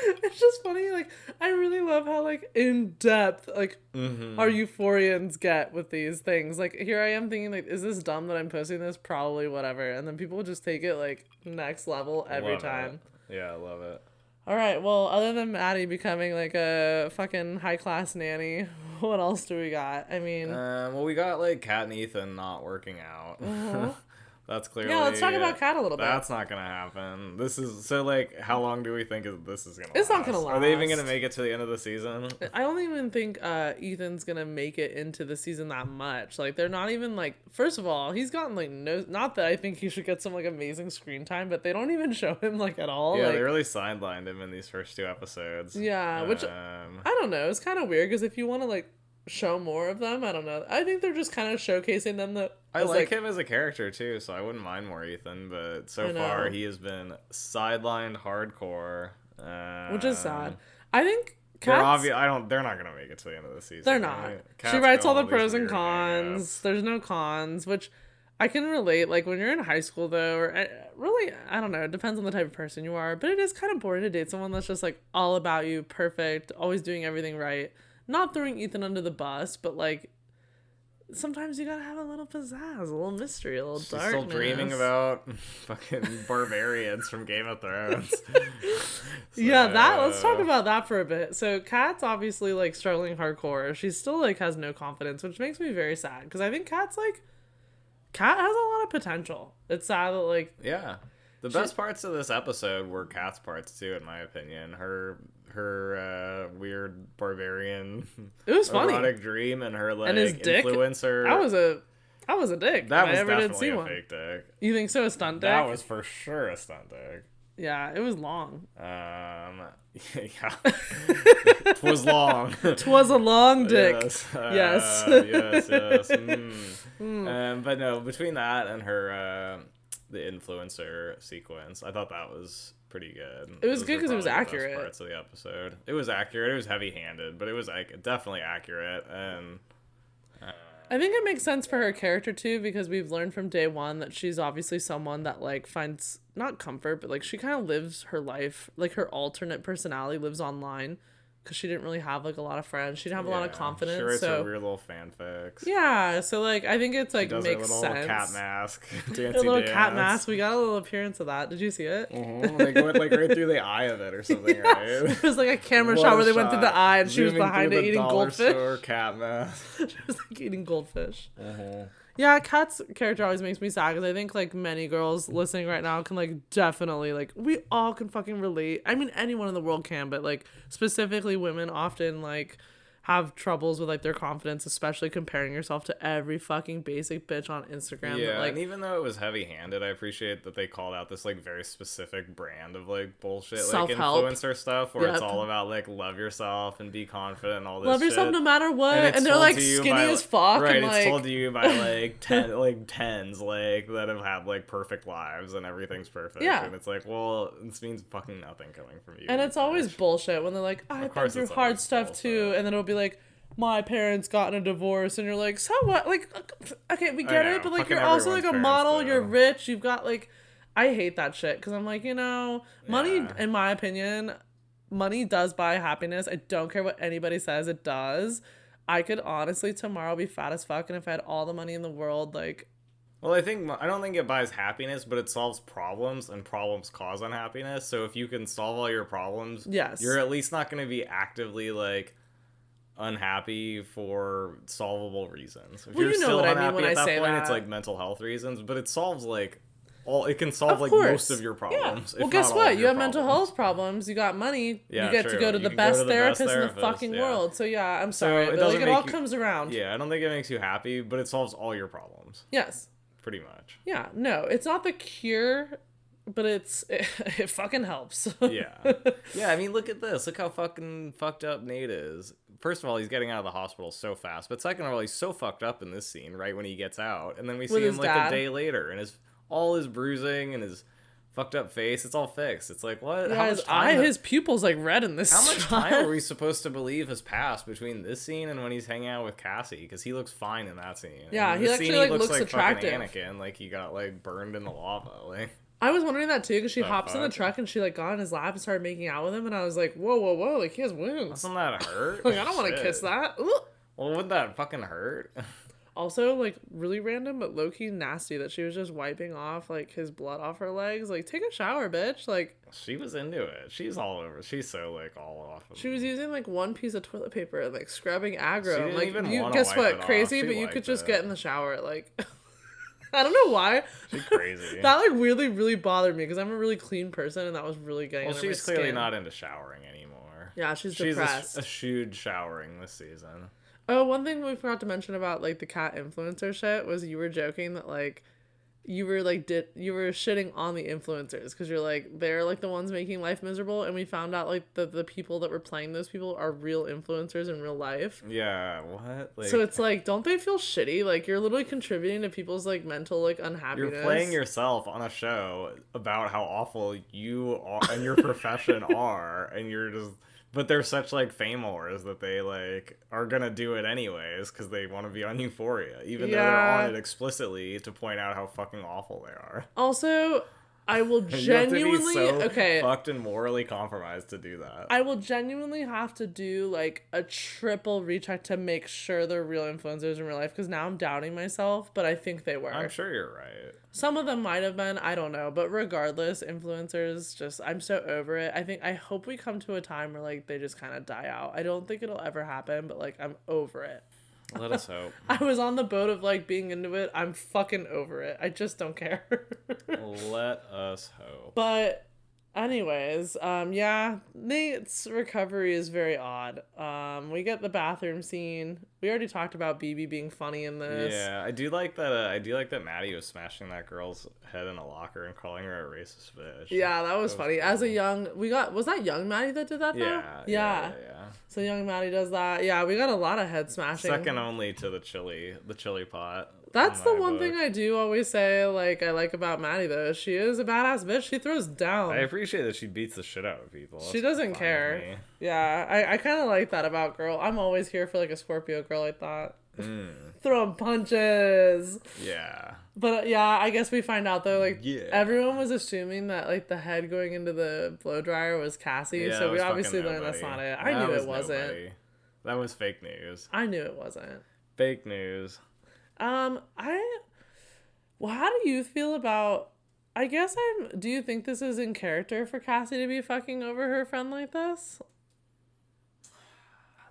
It's just funny. Like, I really love how like in depth like our euphorians get with these things. Like, here I am thinking like, is this dumb that I'm posting this? Probably, whatever. And then people just take it like next level every Love time. it. Yeah, I love it. All right. Well, other than Maddie becoming like a fucking high class nanny, what else do we got? I mean, Well, we got like Kat and Ethan not working out. That's clearly... Yeah, let's talk about Kat a little bit. That's not gonna happen. This is... So, like, how long do we think this is gonna last? It's not gonna last. Are they even gonna make it to the end of the season? I don't even think Ethan's gonna make it into the season that much. Like, they're not even, like... First of all, he's gotten, like, no... Not that I think he should get some, like, amazing screen time, but they don't even show him, like, at all. Yeah, like, they really sidelined him in these first 2 episodes. Yeah, which... I don't know. It's kind of weird, because if you want to, like, show more of them, I don't know. I think they're just kind of showcasing them that... I like him as a character too, so I wouldn't mind more Ethan, but so far he has been sidelined hardcore. Which is sad. I think they're not gonna make it to the end of the season. They're not. Right? She writes all the pros and cons. There's no cons, which I can relate. Like, when you're in high school, though, or really, I don't know, it depends on the type of person you are, but it is kind of boring to date someone that's just, like, all about you, perfect, always doing everything right. Not throwing Ethan under the bus, but, like, sometimes you gotta have a little pizzazz, a little mystery, a little darkness. Still dreaming about fucking barbarians from Game of Thrones. Yeah, let's talk about that for a bit. So Kat's obviously, like, struggling hardcore. She still, like, has no confidence, which makes me very sad, because I think Kat has a lot of potential. It's sad that, like... Yeah. The best parts of this episode were Kat's parts too, in my opinion. Her weird barbarian, it was funny, erotic dream, and her, like, and his dick. Influencer. That was a dick. That was definitely a fake dick. You think so? A stunt dick? That was for sure a stunt dick. Yeah, it was long. Yeah. Twas long. Twas a long dick. Yes. Yes. But no, between that and her, the influencer sequence, I thought that was pretty good. It was good because it was accurate. The best parts of the episode. It was accurate. It was heavy-handed, but it was, like, definitely accurate. And I think it makes sense for her character too, because we've learned from day one that she's obviously someone that, like, finds not comfort, but, like, she kind of lives her life, like, her alternate personality lives online, because she didn't really have, like, a lot of friends. She didn't have a lot of confidence. She writes her weird little fanfics. Yeah, so, like, I think it's, like, makes sense. She does her little cat mask. Her little cat mask. We got a little appearance of that. Did you see it? Mm-hmm. They went, like, right through the eye of it or something, right? It was, like, a camera shot where they went through the eye and she was behind it eating goldfish. Store cat mask. She was, like, eating goldfish. Mm-hmm. Yeah, Kat's character always makes me sad, because I think, like, many girls listening right now can, like, definitely, like, we all can fucking relate. I mean, anyone in the world can, but, like, specifically women often, like, have troubles with, like, their confidence, especially comparing yourself to every fucking basic bitch on Instagram. Yeah, that, like, and even though it was heavy-handed, I appreciate that they called out this, like, very specific brand of, like, bullshit, like, influencer stuff, where it's all about, like, love yourself and be confident and all this love shit. Yourself no matter what, and they're, like, skinny as fuck. Right, and, it's like... told to you by, like, tens, like, that have had, like, perfect lives and everything's perfect. Yeah. And it's like, well, this means fucking nothing coming from you. And it's always bullshit when they're like, I've been through hard stuff too, and then it'll be like, my parents got in a divorce, and you're like, so what? Like, okay, we get it, but, like, you're also, like, a model, you're rich, you've got, like, I hate that shit, because I'm like, you know, money, in my opinion, money does buy happiness. I don't care what anybody says, it does. I could honestly tomorrow be fat as fuck, and if I had all the money in the world, like... Well, I don't think it buys happiness, but it solves problems, and problems cause unhappiness, so if you can solve all your problems, yes, you're at least not going to be actively, like, unhappy for solvable reasons. If you're still unhappy at that point, it's like mental health reasons, but it solves, like, it can solve, like, most of your problems. Yeah. Well, guess what? You have mental health problems. You got money. Yeah, you get to go to the best therapist in the fucking world. So yeah, I'm sorry, but, like, it all comes around. Yeah, I don't think it makes you happy, but it solves all your problems. Yes. Pretty much. Yeah. No, it's not the cure, but it fucking helps. Yeah. Yeah, I mean, look at this. Look how fucking fucked up Nate is. First of all, he's getting out of the hospital so fast, but second of all, he's so fucked up in this scene, right when he gets out, and then we see him, like, a day later, and all his bruising and his fucked up face, it's all fixed. It's like, what? Yeah, his pupils, like, red in this. How much time are we supposed to believe has passed between this scene and when he's hanging out with Cassie? Because he looks fine in that scene. Yeah, he actually looks like attractive. Anakin, like he got, like, burned in the lava. Like, I was wondering that too, because she hops in the truck and she, like, got in his lap and started making out with him, and I was like, whoa, like, he has wounds. Doesn't that hurt? Like, I don't want to kiss that. Ugh. Well, wouldn't that fucking hurt? Also, like, really random, but low-key nasty that she was just wiping off, like, his blood off her legs. Like, take a shower, bitch. Like, she was into it. She's all over. She's so, like, all off. She was using, like, one piece of toilet paper and, like, scrubbing aggro. She didn't like, even you wanna guess wipe what? it Crazy, off. but you could just get in the shower, like. I don't know why. She's crazy. That like really, really bothered me because I'm a really clean person, and that was really getting under my She's clearly skin. not into showering anymore. Yeah, she's depressed. She's eschewed showering this season. Oh, one thing we forgot to mention about like the cat influencer shit was you were joking that like you were shitting on the influencers because you're like they're like the ones making life miserable, and we found out like the people that were playing those people are real influencers in real life. Yeah, what? Like, so it's like, don't they feel shitty? Like you're literally contributing to people's like mental like unhappiness. you're playing yourself on a show about how awful you are and your profession are, and you're just. But they're such like fame whores that they like are gonna do it anyways because they want to be on Euphoria, even though they're on it explicitly to point out how fucking awful they are. Also, I will genuinely you have to be so fucked and morally compromised to do that. I will genuinely have to do like a triple recheck to make sure they're real influencers in real life because now I'm doubting myself, but I think they were. I'm sure you're right. Some of them might have been, I don't know, but regardless, influencers just I'm so over it. I hope we come to a time where like they just kind of die out. I don't think it'll ever happen, but like I'm over it. Let us hope. I was on the boat of like being into it. I'm fucking over it. I just don't care. Let us hope. But anyways, yeah, Nate's recovery is very odd. We get the bathroom scene. We already talked about BB being funny in this. Yeah, I do like that. I do like that Maddie was smashing that girl's head in a locker and calling her a racist bitch. Yeah, that was funny. As a young, was that young Maddie that did that though? Yeah. So young Maddie does that. Yeah, we got a lot of head smashing. Second only to the chili pot. That's the one thing I do always say, like, I like about Maddie, though. She is a badass bitch. She throws down. I appreciate that she beats the shit out of people. She doesn't care. Yeah, I kind of like that about girl. I'm always here for, like, a Scorpio girl like that. Throwing punches. Yeah. But, yeah, I guess we find out, though, like, everyone was assuming that, like, the head going into the blow dryer was Cassie. Yeah, so we obviously learned that's not it. I knew it wasn't. Nobody. That was fake news. I knew it wasn't. Fake news. Well, how do you feel about, do you think this is in character for Cassie to be fucking over her friend like this?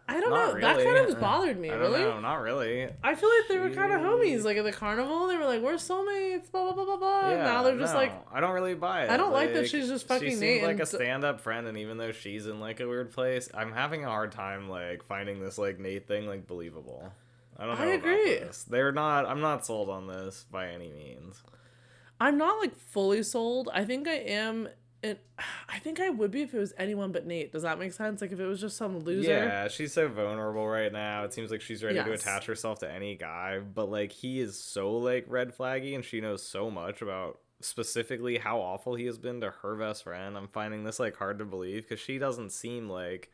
I don't know. Really. That kind of bothered me, really. No, not really. I feel like they were kind of homies. Like, at the carnival, they were like, we're soulmates, blah, blah, blah, blah, blah. Yeah, and now they're just like... I don't really buy it. I don't like that she's just fucking Nate. She seems like a stand-up friend, and even though she's in, like, a weird place, I'm having a hard time, like, finding this, like, Nate thing, like, believable. I don't know. I agree. About this. I'm not sold on this by any means. I'm not like fully sold. I think I am. I think I would be if it was anyone but Nate. Does that make sense? Like if it was just some loser. Yeah, she's so vulnerable right now. It seems like she's ready to attach herself to any guy. But like he is so like red flaggy, and she knows so much about specifically how awful he has been to her best friend. I'm finding this like hard to believe because she doesn't seem like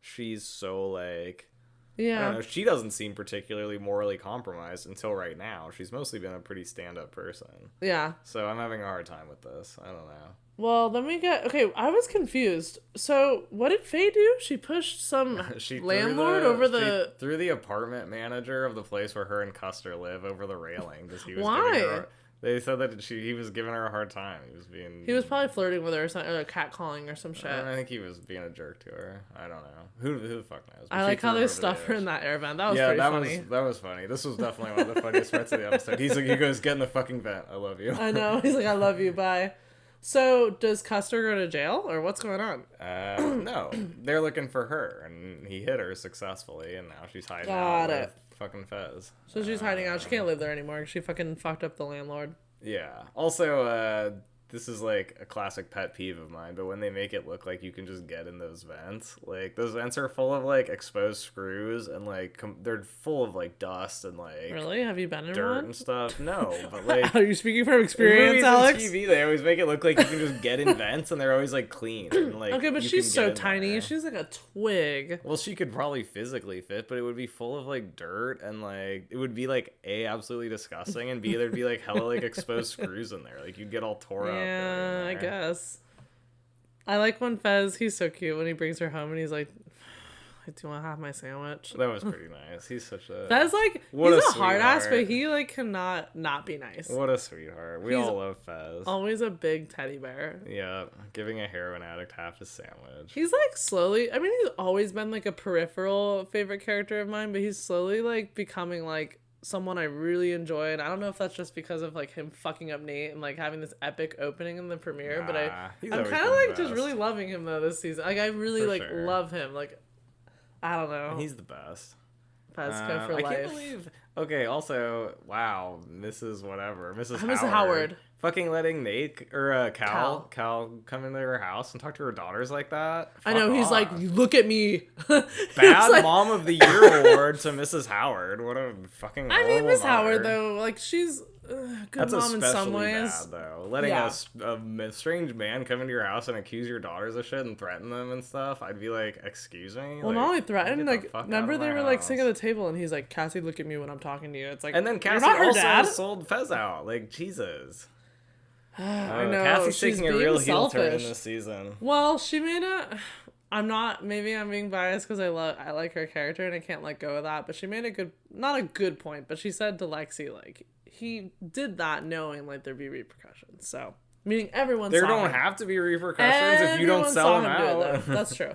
she's so like. Yeah. I don't know. She doesn't seem particularly morally compromised until right now. She's mostly been a pretty stand-up person. Yeah. So I'm having a hard time with this. I don't know. Well, then we get... Okay, I was confused. So, what did Faye do? She pushed some landlord over the... She threw the apartment manager of the place where her and Custer live over the railing. Because he was Why? They said that he was giving her a hard time. He was probably flirting with her or something, or catcalling or some shit. I think he was being a jerk to her. I don't know. Who the fuck knows? But I like how they stuffed her in that air vent. That was pretty funny. That was funny. This was definitely one of the funniest parts of the episode. He goes, get in the fucking vent. I love you. I know. He's like, I love you. Bye. So, does Custer go to jail, or what's going on? No. They're looking for her, and he hit her successfully, and now she's hiding out with fucking Fez. So she's hiding out. She can't live there anymore. She fucking fucked up the landlord. Yeah. Also, this is like a classic pet peeve of mine, but when they make it look like you can just get in those vents, like those vents are full of like exposed screws and like they're full of like dust and like really have you been in dirt one? And stuff. No, but like are you speaking from experience, Alex? TV, they always make it look like you can just get in vents and they're always like clean. And, like, okay, but she's so tiny. There. She's like a twig. Well, she could probably physically fit, but it would be full of like dirt and like it would be like A, absolutely disgusting, and B, there'd be like hella like exposed screws in there. Like you'd get all tore up. Yeah, I guess. I like when Fez, he's so cute when he brings her home and he's like, do you want to have my sandwich? That was pretty nice. He's such a... Fez, like, he's a hard ass, but he, like, cannot not be nice. What a sweetheart. He's all love Fez. Always a big teddy bear. Yeah, giving a heroin addict half his sandwich. He's, like, slowly... I mean, he's always been, like, a peripheral favorite character of mine, but he's slowly, like, becoming, like, someone I really enjoy, and I don't know if that's just because of like him fucking up Nate and like having this epic opening in the premiere, but He's I'm always kind been of the like just really best. loving him though this season. Like I really For like sure. love him. Like I don't know. He's the best. Pesco for I life. can't believe. Okay, also, wow, Mrs. Whatever, Mrs. Mrs. Howard, Howard. fucking letting Nate or Cal. Cal come into her house and talk to her daughters like that. I know, Fuck he's like, off. look at me. Bad like, Mom of the Year award to Mrs. Howard. What a fucking. I mean, horrible Miss mother. Howard though, like she's good That's mom in some especially ways. bad, though. Letting Yeah. a strange man come into your house and accuse your daughters of shit and threaten them and stuff, I'd be like, excuse me? Well, like, not only threatened, get the like, fuck out remember of they my were like house. sitting at the table and he's like, Cassie, look at me when I'm talking to you. It's like, And then you're Cassie not her also dad. sold Fez out. Like, Jesus. I know. Cassie's she's taking a being real heel turn in selfish. this season. Well, she made a. I'm not. Maybe I'm being biased because I like her character and I can't let go of that. But she made a good, not a good point, but she said to Lexi like he did that knowing like there'd be repercussions. So meaning everyone. There saw don't him. have to be repercussions if you don't Everyone sell saw them him do it, out. though. That's true.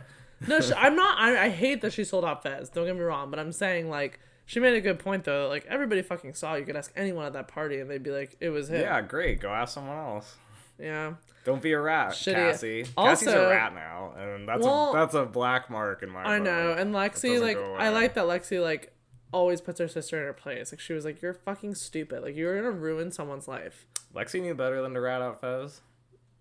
No, I'm not. I hate that she sold out Fez. Don't get me wrong, but I'm saying like she made a good point though. Like everybody fucking saw. You could ask anyone at that party and they'd be like, it was him. Yeah, great. Go ask someone else. Yeah. Don't be a rat, Shitty. Cassie. Cassie's Also- a rat now, and Well, that's a black mark in my book. I know, and Lexi, doesn't like, go I away. like that Lexi, like, always puts her sister in her place. Like, she was like, you're fucking stupid. Like, you're gonna ruin someone's life. Lexi knew better than to rat out Fez.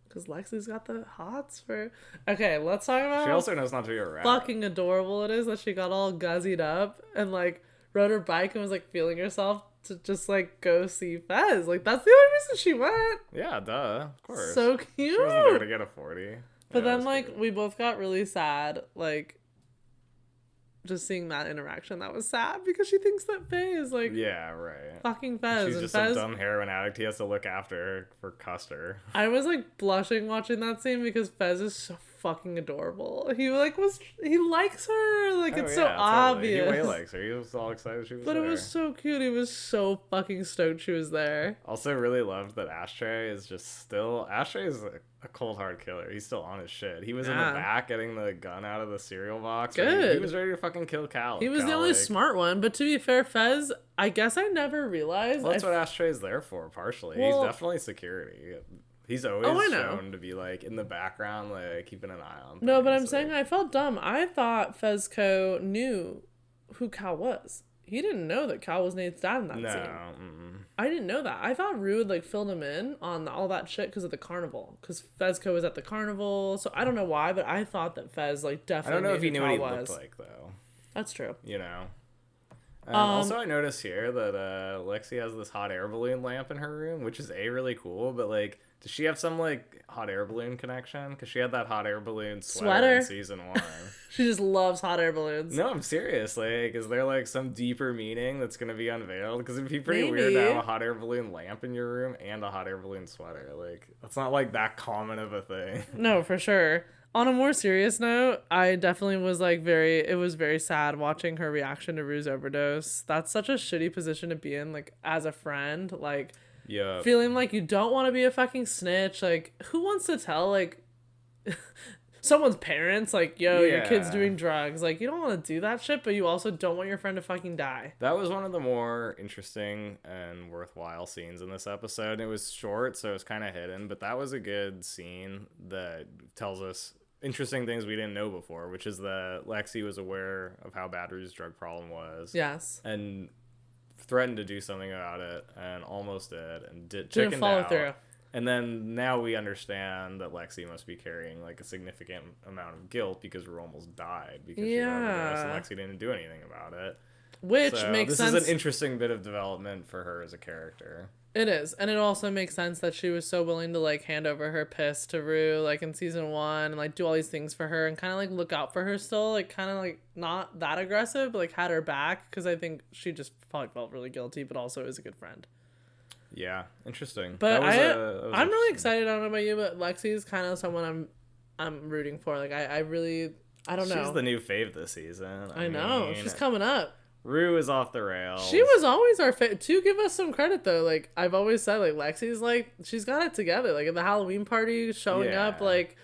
Because Lexi's got the hots for... Okay, let's talk about She how also knows not to be a rat. fucking adorable it is that she got all guzzied up and, like, rode her bike and was, like, feeling herself to just, like, go see Fez. Like, that's the only reason she went. Yeah, duh. Of course. So She wasn't there cute. to get a 40. But Yeah, then, that's like, cute. we both got really sad, like... Just seeing that interaction, that was sad because she thinks that Faye is like Yeah, right. fucking Fez. She's and just Fez, some dumb heroin addict he has to look after for Custer. I was like blushing watching that scene because Fez is so fucking adorable. He likes her. Like it's so Totally. obvious. He way likes her. He was all excited she was But there. it was so cute. He was so fucking stoked she was there. Also really loved that Ashtray is just still... Ashtray is a cold hard killer. He's still on his shit. He was in Yeah. the back getting the gun out of the cereal box. Good. He was ready to fucking kill Cal. He was the Cal, only like- smart one. But to be fair, Fez, I guess I never realized. Well, that's I what Ashtray's there for, partially. Well- He's definitely security. He's always Oh, I know. shown to be, like, in the background, like, keeping an eye on No, but things, I'm saying like- I felt dumb. I thought Fezco knew who Cal was. He didn't know that Cal was Nate's dad in that No. scene. Mm-mm. I didn't know that. I thought Rue had, like, filled him in on all that shit because of the carnival. Because Fezco was at the carnival. So I don't know why, but I thought that Fez, like, I definitely don't know if he who knew what he Cal looked was. like, though. That's true. You know? Also, I noticed here that Lexi has this hot air balloon lamp in her room, which is really cool, but, like, does she have some, like, hot air balloon connection? Because she had that hot air balloon sweater in season 1. She just loves hot air balloons. No, I'm serious. Like, is there, like, some deeper meaning that's going to be unveiled? Because it'd be pretty Maybe. weird to have a hot air balloon lamp in your room and a hot air balloon sweater. Like, that's not, like, that common of a thing. No, for sure. On a more serious note, I definitely was like it was very sad watching her reaction to Rue's overdose. That's such a shitty position to be in, like, as a friend. Like, Yeah. feeling like you don't want to be a fucking snitch. Like, who wants to tell, like, someone's parents, like, yo, your kid's Yeah. doing drugs? Like, you don't want to do that shit, but you also don't want your friend to fucking die. That was one of the more interesting and worthwhile scenes in this episode. It was short, so it was kind of hidden, but that was a good scene that tells us interesting things we didn't know before, which is that Lexi was aware of how bad Rue's drug problem was. Yes. And threatened to do something about it and almost did and Didn't chickened follow out. through. And then now we understand that Lexi must be carrying like a significant amount of guilt because Rue almost died because she overdosed and Yeah. Lexi didn't do anything about it. Which So makes this sense. is an interesting bit of development for her as a character. It is. And it also makes sense that she was so willing to, like, hand over her piss to Rue, like, in season 1 and, like, do all these things for her and kind of, like, look out for her still. Like, kind of, like, not that aggressive, but, like, had her back because I think she just probably felt really guilty, but also is a good friend. Yeah, interesting. But That was I'm really interesting. excited. I don't know about you, but Lexi is kind of someone I'm rooting for. Like, I really, I don't know. She's the new fave this season. I know. mean, She's coming up. Rue is off the rails. She was always our to give us some credit though. Like, I've always said, like, Lexi's like, she's got it together. Like, at the Halloween party, showing up, Yeah. like,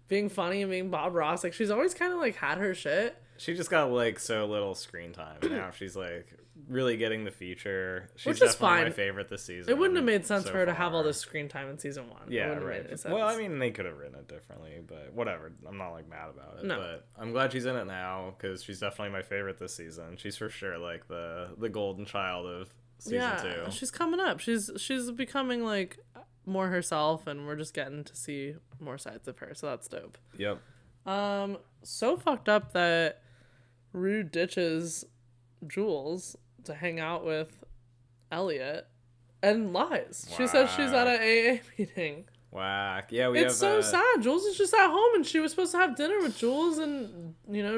being funny and being Bob Ross. Like, she's always kind of like had her shit. She just got like so little screen time. And now she's like really getting the future. She's Which is definitely my fine. favorite this season. It wouldn't have made sense so for her to have all far. this screen time in season 1. Yeah, It wouldn't have right. made any sense. Well, I mean, they could have written it differently, but whatever. I'm not like mad about it. No. But I'm glad she's in it now because she's definitely my favorite this season. She's for sure like the golden child of season 2. She's coming up. She's becoming like more herself, and we're just getting to see more sides of her. So that's dope. Yep. So fucked up that Rue ditches Jules to hang out with Elliot and lies. She says she's at an AA meeting. Whack. Yeah, we It's so sad. Jules is just at home, and she was supposed to have dinner with Jules and,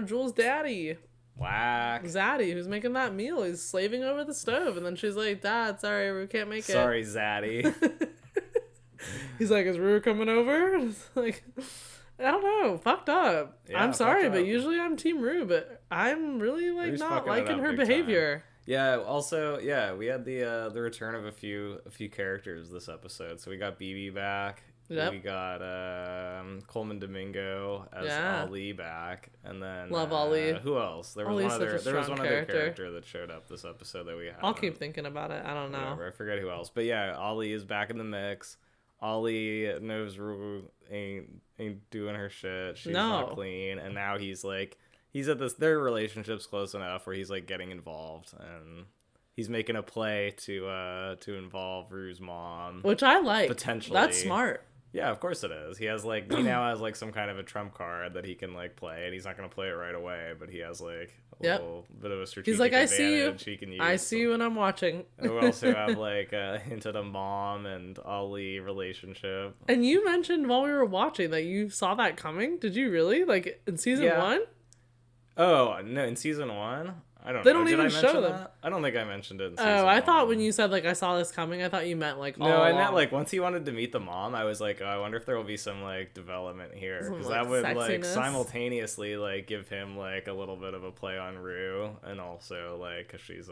Jules' daddy. Whack. Zaddy, who's making that meal. He's slaving over the stove, and then she's like, Dad, sorry, we can't make it. Sorry, Zaddy. He's like, is Rue coming over? It's like, I don't know. Fucked up. Yeah, I'm sorry, fucked but up. usually I'm Team Rue, but I'm really Rue's not fucking it liking up her big behavior. Yeah, also, we had the return of a few characters this episode. So we got BB back. Yep. We got Coleman Domingo as Ali back, and then Love Ali. Who else? There was Ali's one other. such a There was strong one other character. character that showed up this episode that we had. I'll keep thinking about it. I don't know. Whatever, I forget who else. But yeah, Ali is back in the mix. Ali knows Rue ain't doing her shit. She's not clean, and now he's at this. Their relationship's close enough where he's like getting involved, and he's making a play to involve Rue's mom, Which I like. Potentially. That's smart. Yeah, of course it is. He now has some kind of a trump card that he can play, and he's not gonna play it right away, but he has a little bit of a strategic He's like, I see you. advantage he can use. I see you when I'm watching. And we also have a hint at a mom and Ali relationship. And you mentioned while we were watching that you saw that coming. Did you really? Like in season 1? Oh no, in season 1? I don't know. They don't Did even I show mention them. that? I don't think I mentioned it in season Oh, I thought 1. when you said I saw this coming, I thought you meant all No, I along. meant once he wanted to meet the mom, I was like, oh, I wonder if there will be some development here, Some, because that would sexiness. simultaneously give him a little bit of a play on Rue, and also cause she's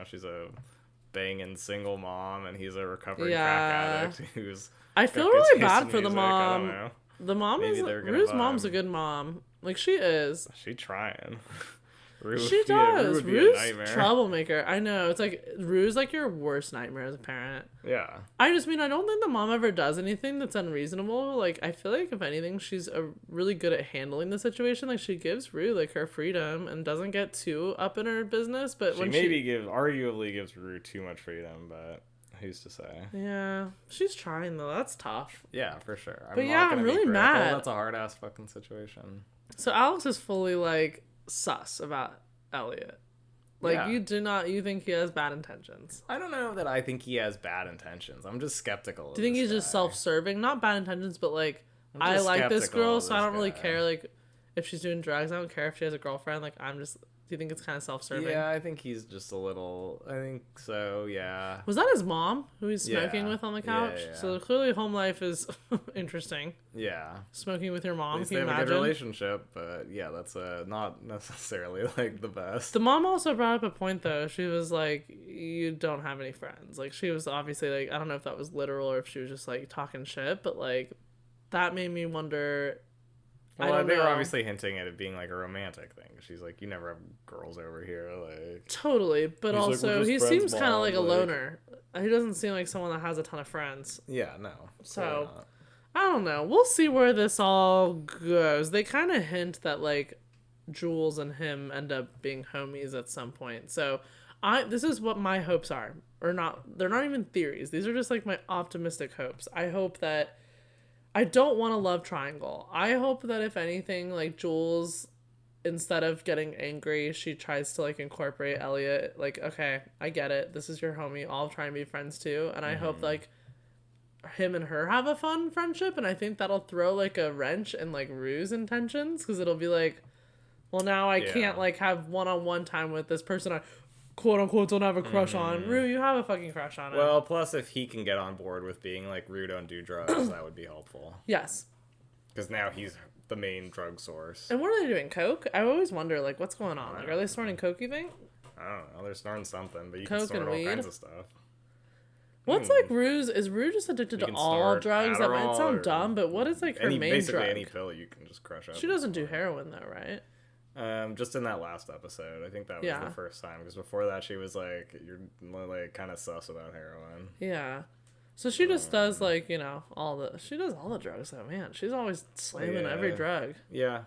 she's a banging single mom, and he's a recovering crack addict who's. I feel got good really taste bad in for the music, I don't mom. know. The mom Maybe they're gonna Rue's vibe. mom's a good mom. She is. She trying. Rue, She yeah, Rue does. would be a Rue's nightmare. troublemaker. I know. It's Rue's your worst nightmare as a parent. Yeah. I don't think the mom ever does anything that's unreasonable. I feel like if anything, she's really good at handling the situation. She gives Rue her freedom and doesn't get too up in her business. But She when arguably gives Rue too much freedom, but who's to say? Yeah, she's trying though. That's tough. Yeah, for sure. But yeah, I'm really mad. That's a hard ass fucking situation. So Alex is fully sus about Elliot. Yeah. You think he has bad intentions. I don't know that I think he has bad intentions. I'm just skeptical. Do you think he's just self-serving? Not bad intentions, but I like this skeptical girl, of so I this don't really guy. care if she's doing drugs. I don't care if she has a girlfriend. Do you think it's kind of self-serving? Yeah, I think he's just a little. I think so. Yeah. Was that his mom who he's smoking Yeah. with on the Yeah, couch? yeah. So clearly home life is interesting. Yeah. Smoking with your At mom, least can they you have a good imagine? relationship, but yeah, that's not necessarily the best. The mom also brought up a point though. She was like, "You don't have any friends." She was obviously I don't know if that was literal or if she was just talking shit, but that made me wonder. Well, I don't they were know. obviously hinting at it being a romantic thing. She's like, you never have girls over here, Totally, but He's like, also "We're just he friends, seems kind of Mom," like a loner. He doesn't seem like someone that has a ton of friends. Yeah, no. So, clearly not. I don't know. We'll see where this all goes. They kind of hint that Jules and him end up being homies at some point. So, this is what my hopes are. Or not, they're not even theories. These are just my optimistic hopes. I hope that I don't want a love triangle. I hope that if anything, Jules, instead of getting angry, she tries to incorporate Elliot. Okay, I get it. This is your homie. I'll try and be friends too. And I hope him and her have a fun friendship. And I think that'll throw a wrench in Rue's intentions, because it'll be well, now I can't have one-on-one time with this person I quote unquote don't have a crush on. Rue, you have a fucking crush on him. Well, plus if he can get on board with being Rue don't do drugs, that would be helpful. Yes. Because now he's the main drug source. And what are they doing? Coke? I always wonder what's going on. Are they snorting coke, you think? I don't know. They're snorting something, but you Coke can snort and all weed? kinds of stuff. What's Rue's? Is Rue just addicted You to can all snort drugs? That might Adderall sound or dumb, but what is her main basically drug? any pill you can just crush up. She doesn't do heroin though, right? Just in that last episode, I think that was Yeah. the first time. Because before that, she was like, "You're like kind of sus about heroin." Yeah. So she just does like, you know, she does all the drugs though, man. She's always slamming every drug. Yeah.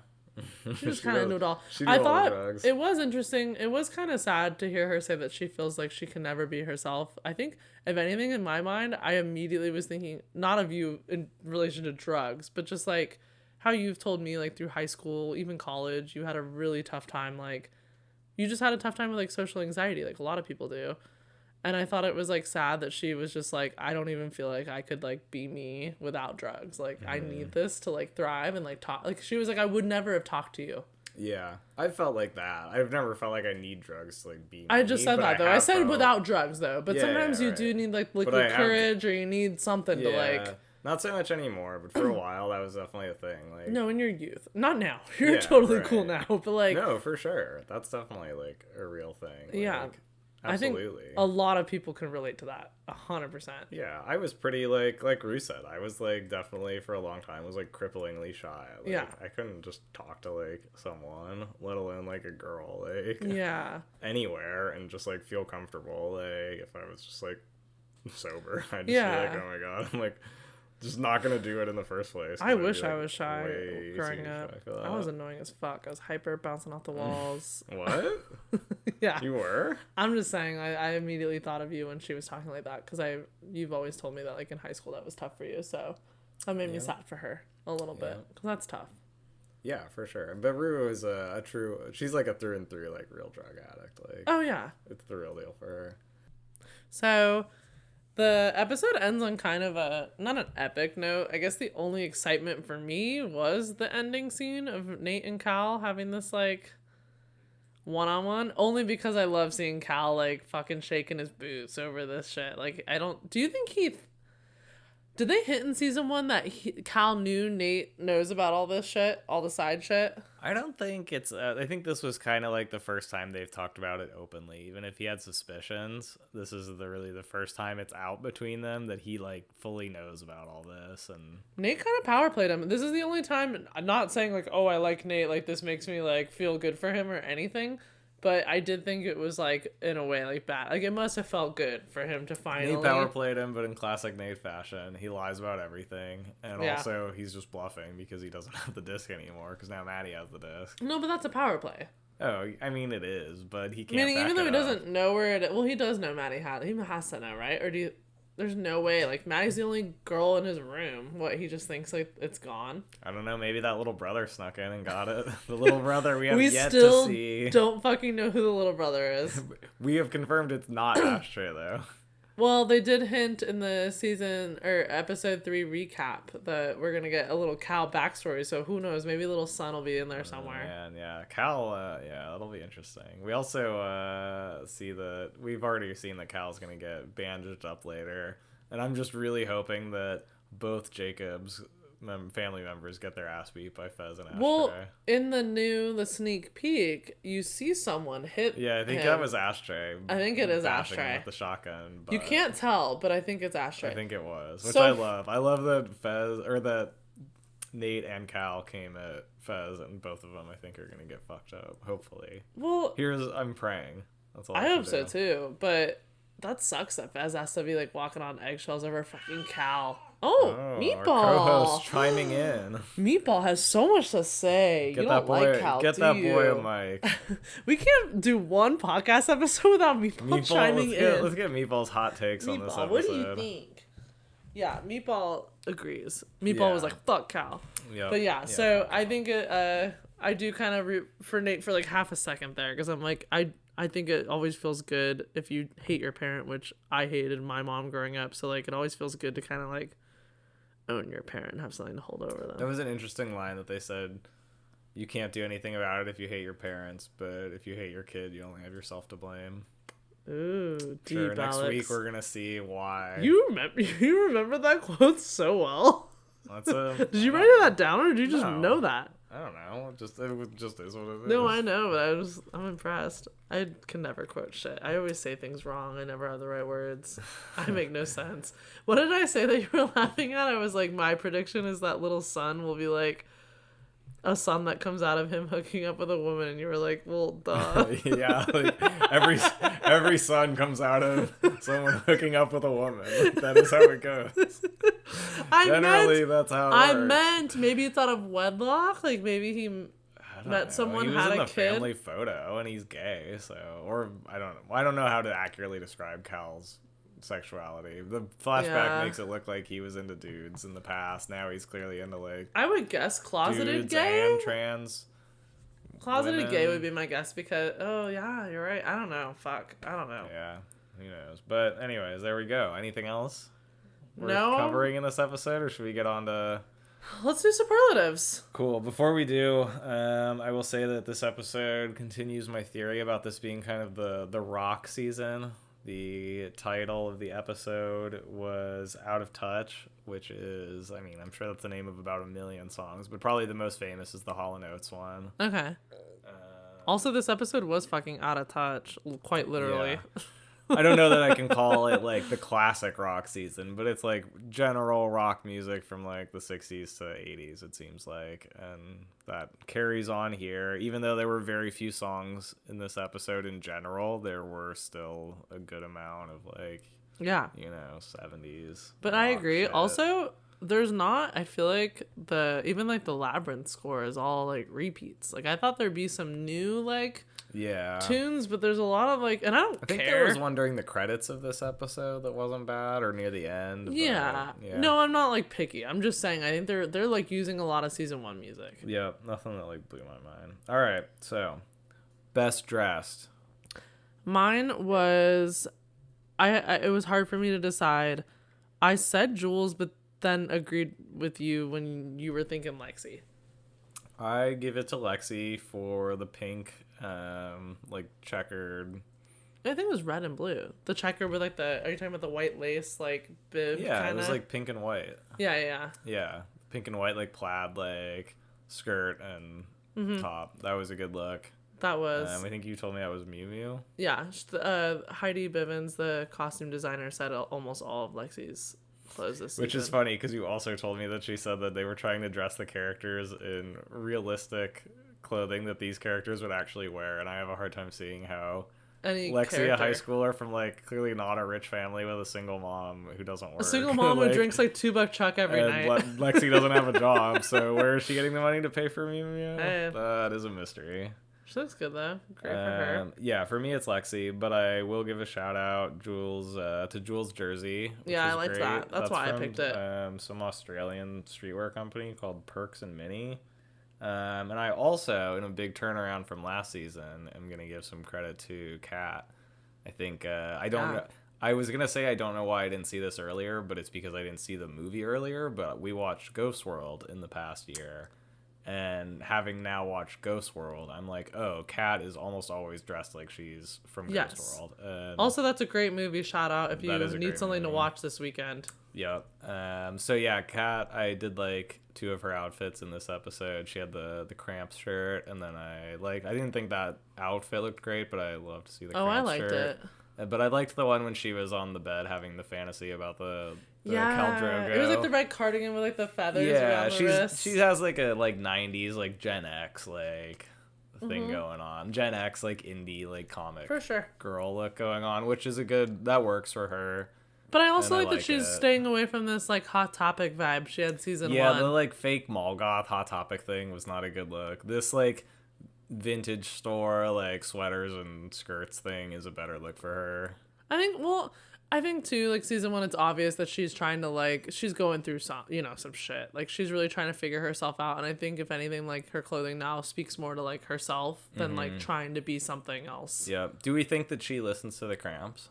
She just kind of knew it all. She knew I all the thought drugs. it was interesting. It was kind of sad to hear her say that she feels like she can never be herself. I think, if anything, in my mind, I immediately was thinking, not of you in relation to drugs, but just like how you've told me, like through high school, even college, you had a really tough time. Like, you just had a tough time with like social anxiety, like a lot of people do. And I thought it was like sad that she was just like, I don't even feel like I could like be me without drugs. Like I need this to like thrive and like talk. Like she was like, I would never have talked to you. Yeah, I felt like that. I've never felt like I need drugs to like be. I just said that though. I said felt... without drugs though. But Yeah, sometimes yeah, you right. do need like liquid courage or you need something to like. Not so much anymore, but for a while that was definitely a thing. Like No, in your youth. Not now. You're totally cool now. But like. No, for sure. That's definitely like a real thing. Like, yeah. absolutely. I think a lot of people can relate to that. 100%. Yeah, I was pretty like Rue said, I was like definitely for a long time was like cripplingly shy. Like, yeah. I couldn't just talk to like someone, let alone like a girl, like yeah, anywhere, and just like feel comfortable. Like if I was just like sober, I'd just be like, oh my god, I'm like just not gonna do it in the first place. I wish I was shy growing up. I was annoying as fuck. I was hyper, bouncing off the walls. What? Yeah. You were? I'm just saying, I immediately thought of you when she was talking like that, because you've always told me that like in high school that was tough for you, so that made me sad for her a little bit, because that's tough. Yeah, for sure. But Rue is a true, she's like a through and through like real drug addict. Like, oh yeah, it's the real deal for her. So the episode ends on kind of not an epic note. I guess the only excitement for me was the ending scene of Nate and Cal having this like one-on-one, only because I love seeing Cal like fucking shaking his boots over this shit. Like, do you think did they hint in season 1 that Cal knew Nate knows about all this shit, all the side shit? I don't think it's, I think this was kind of like the first time they've talked about it openly. Even if he had suspicions, this is really the first time it's out between them that he like fully knows about all this. And Nate kind of power played him. This is the only time, I'm not saying like, oh, I like Nate, like this makes me like feel good for him or anything, but I did think it was like in a way like bad. Like it must have felt good for him to finally. Nate power played him, but in classic Nate fashion, he lies about everything, and also he's just bluffing because he doesn't have the disc anymore. Because now Maddie has the disc. No, but that's a power play. Oh, I mean it is, but he can't. Meaning, even though he up. doesn't know where it. Well, he does know Maddie has. He has to know, right? Or do you? There's no way. Like Maddie's the only girl in his room. What, he just thinks like it's gone? I don't know. Maybe that little brother snuck in and got it. The little brother we have yet still to see. Don't fucking know who the little brother is. We have confirmed it's not Ashtray though. Well, they did hint in the season or episode 3 recap that we're gonna get a little Cal backstory. So who knows? Maybe little son will be in there somewhere. Man, yeah, Cal. Yeah, that'll be interesting. We also see that we've already seen that Cal's gonna get bandaged up later, and I'm just really hoping that both Jacob's family members get their ass beat by Fez and Ashtray. Well, in the sneak peek, you see someone hit. Yeah, I think him. that was Ashtray. I think it is bashing him Ashtray with the shotgun. But you can't tell, but I think it's Ashtray. I think it was, which So I love. I love that that Nate and Cal came at Fez, and both of them I think are gonna get fucked up. Hopefully. Well, I'm praying. That's all I hope so too, but that sucks that Fez has to be like walking on eggshells over fucking Cal. Oh, Meatball! Our co-host chiming in. Meatball has so much to say. Get you that don't boy, like Cal, get do that you? boy a mic. We can't do one podcast episode without Meatball chiming in. Let's get Meatball's hot takes on this episode. What do you think? Yeah, Meatball agrees. Meatball was like, "Fuck Cal." Yep. But yeah, so I think I do kind of root for Nate for like half a second there, because I'm like, I think it always feels good if you hate your parent, which I hated my mom growing up. So like, it always feels good to kind of like own your parent and have something to hold over them. That was an interesting line that they said. You can't do anything about it if you hate your parents, but if you hate your kid, you only have yourself to blame. Ooh, deep, sure, next Alex. week we're gonna see why. You remember that quote so well. Did you write that down, or did you just know that? I don't know. It just is what it is. No, I know, but I'm impressed. I can never quote shit. I always say things wrong. I never have the right words. I make no sense. What did I say that you were laughing at? I was like, my prediction is that little son will be like, a son that comes out of him hooking up with a woman, and you were like, well, duh. Yeah, like every son comes out of someone hooking up with a woman. That is how it goes. Generally, that's how it I works. meant maybe it's out of wedlock. Like maybe he met someone, he was had in a the kid. family photo, and he's gay. So, or I don't know. I don't know how to accurately describe Cal's sexuality. The flashback makes it look like he was into dudes in the past. Now he's clearly into like I would guess closeted dudes gay. and trans. Closeted women. gay would be my guess because you're right. I don't know. Fuck. I don't know. Yeah, who knows? But anyways, there we go. Anything else worth No. covering in this episode, or should we get on to? Let's do superlatives. Cool. Before we do, I will say that this episode continues my theory about this being kind of the rock season. The title of the episode was Out of Touch, which is, I mean, I'm sure that's the name of about 1 million songs, but probably the most famous is the Hall & Oates one. Okay. Also, this episode was fucking out of touch, quite literally. Yeah. I don't know that I can call it like the classic rock season, but it's like general rock music from like the 60s to 80s, it seems like. And that carries on here. Even though there were very few songs in this episode in general, there were still a good amount of like, Yeah. 70s. But I rock agree. shit. Also, there's not, I feel like even like the Labyrinth score is all like repeats. Like I thought there'd be some new like tunes, but there's a lot of like, and I think care. there was one during the credits of this episode that wasn't bad, or near the end. But, yeah. No, I'm not like picky. I'm just saying I think they're like using a lot of season 1 music. Yeah, nothing that like blew my mind. All right, so best dressed. Mine was I it was hard for me to decide. I said Jules, but then agreed with you when you were thinking Lexi. I give it to Lexi for the pink, like checkered. I think it was red and blue. The checker with like are you talking about the white lace like bib? Yeah, kinda? it was like pink and white. Yeah. Yeah, pink and white like plaid like skirt and top. That was a good look. That was. I think you told me that was Miu Miu. Yeah, Heidi Bivens, the costume designer, said almost all of Lexi's clothes this season. Which is funny because you also told me that she said that they were trying to dress the characters in realistic clothing that these characters would actually wear, and I have a hard time seeing how Lexi, a high schooler from like clearly not a rich family with a single mom who doesn't work. A single mom who drinks like $2 Chuck every night. Lexi doesn't have a job, so where is she getting the money to pay for Miu Miu? Hey. That is a mystery. She looks good though. Great for her. Yeah, for me it's Lexi, but I will give a shout out to Jules' jersey. Yeah, I liked great. that. That's why I picked it. Some Australian streetwear company called Perks and Mini. And I also, in a big turnaround from last season, am gonna give some credit to Kat. I think I don't know. I was gonna say I don't know why I didn't see this earlier, but it's because I didn't see the movie earlier. But we watched Ghost World in the past year. And having now watched Ghost World, I'm like, oh, Kat is almost always dressed like she's from Ghost World. Also, that's a great movie. Shout out if you need something movie to watch this weekend. Yep. So yeah, Kat, I did like 2 of her outfits in this episode. She had the Cramps shirt, and then I didn't think that outfit looked great, but I loved to see the Cramps shirt. I liked it. But I liked the one when she was on the bed having the fantasy about the Khal Drogo. It was like the red cardigan with like the feathers around the wrist. She has like a like 90s like Gen X like thing going on. Gen X like indie like comic for sure girl look going on, which is that works for her. But I also like that she's staying away from this like Hot Topic vibe she had season 1. Yeah, the like fake mall goth Hot Topic thing was not a good look. This like vintage store like sweaters and skirts thing is a better look for her. I think too, like season 1, it's obvious that she's trying to like, she's going through some shit. Like she's really trying to figure herself out. And I think if anything, like her clothing now speaks more to like herself than like trying to be something else. Yeah. Do we think that she listens to the Cramps?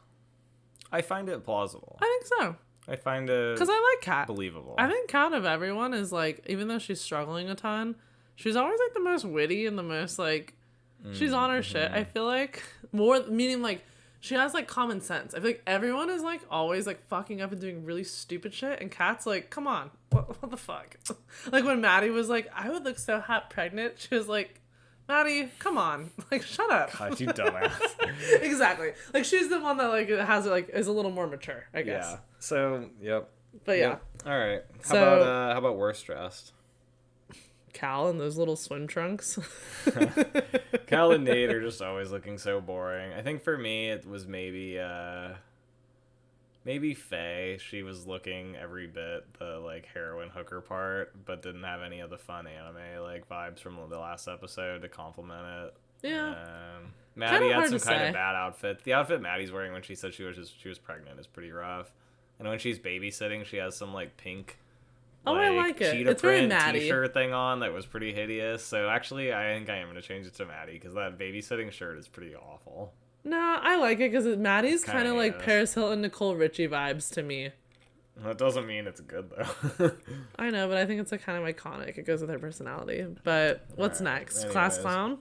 I find it plausible. I think so. I find it because I like Kat. Believable. I think Kat of everyone is like, even though she's struggling a ton, she's always like the most witty and the most like, she's on her shit. I feel like more meaning like she has like common sense. I feel like everyone is like always like fucking up and doing really stupid shit, and Kat's like, come on, what the fuck? Like when Maddie was like, I would look so hot pregnant, she was like, Maddie, come on, like shut up. God, you dumbass. Exactly. Like she's the one that like has like is a little more mature, I guess. Yeah. So yep. But yeah. All right. How about worst dressed? Cal in those little swim trunks. Cal and Nate are just always looking so boring. I think for me it was maybe Faye. She was looking every bit the like heroin hooker part, but didn't have any of the fun anime like vibes from the last episode to complement it. Yeah. Maddie had some kind of bad outfit. The outfit Maddie's wearing when she said she was pregnant is pretty rough. And when she's babysitting, she has some like pink I like it. cheetah It's very print Maddie. t-shirt thing on that was pretty hideous. So actually, I think I am going to change it to Maddie because that babysitting shirt is pretty awful. No, I like it because Maddie's kind of like is. Paris Hilton, Nicole Richie vibes to me. That doesn't mean it's good though. I know, but I think it's like kind of iconic. It goes with her personality. But what's next? Anyways. Class Clown?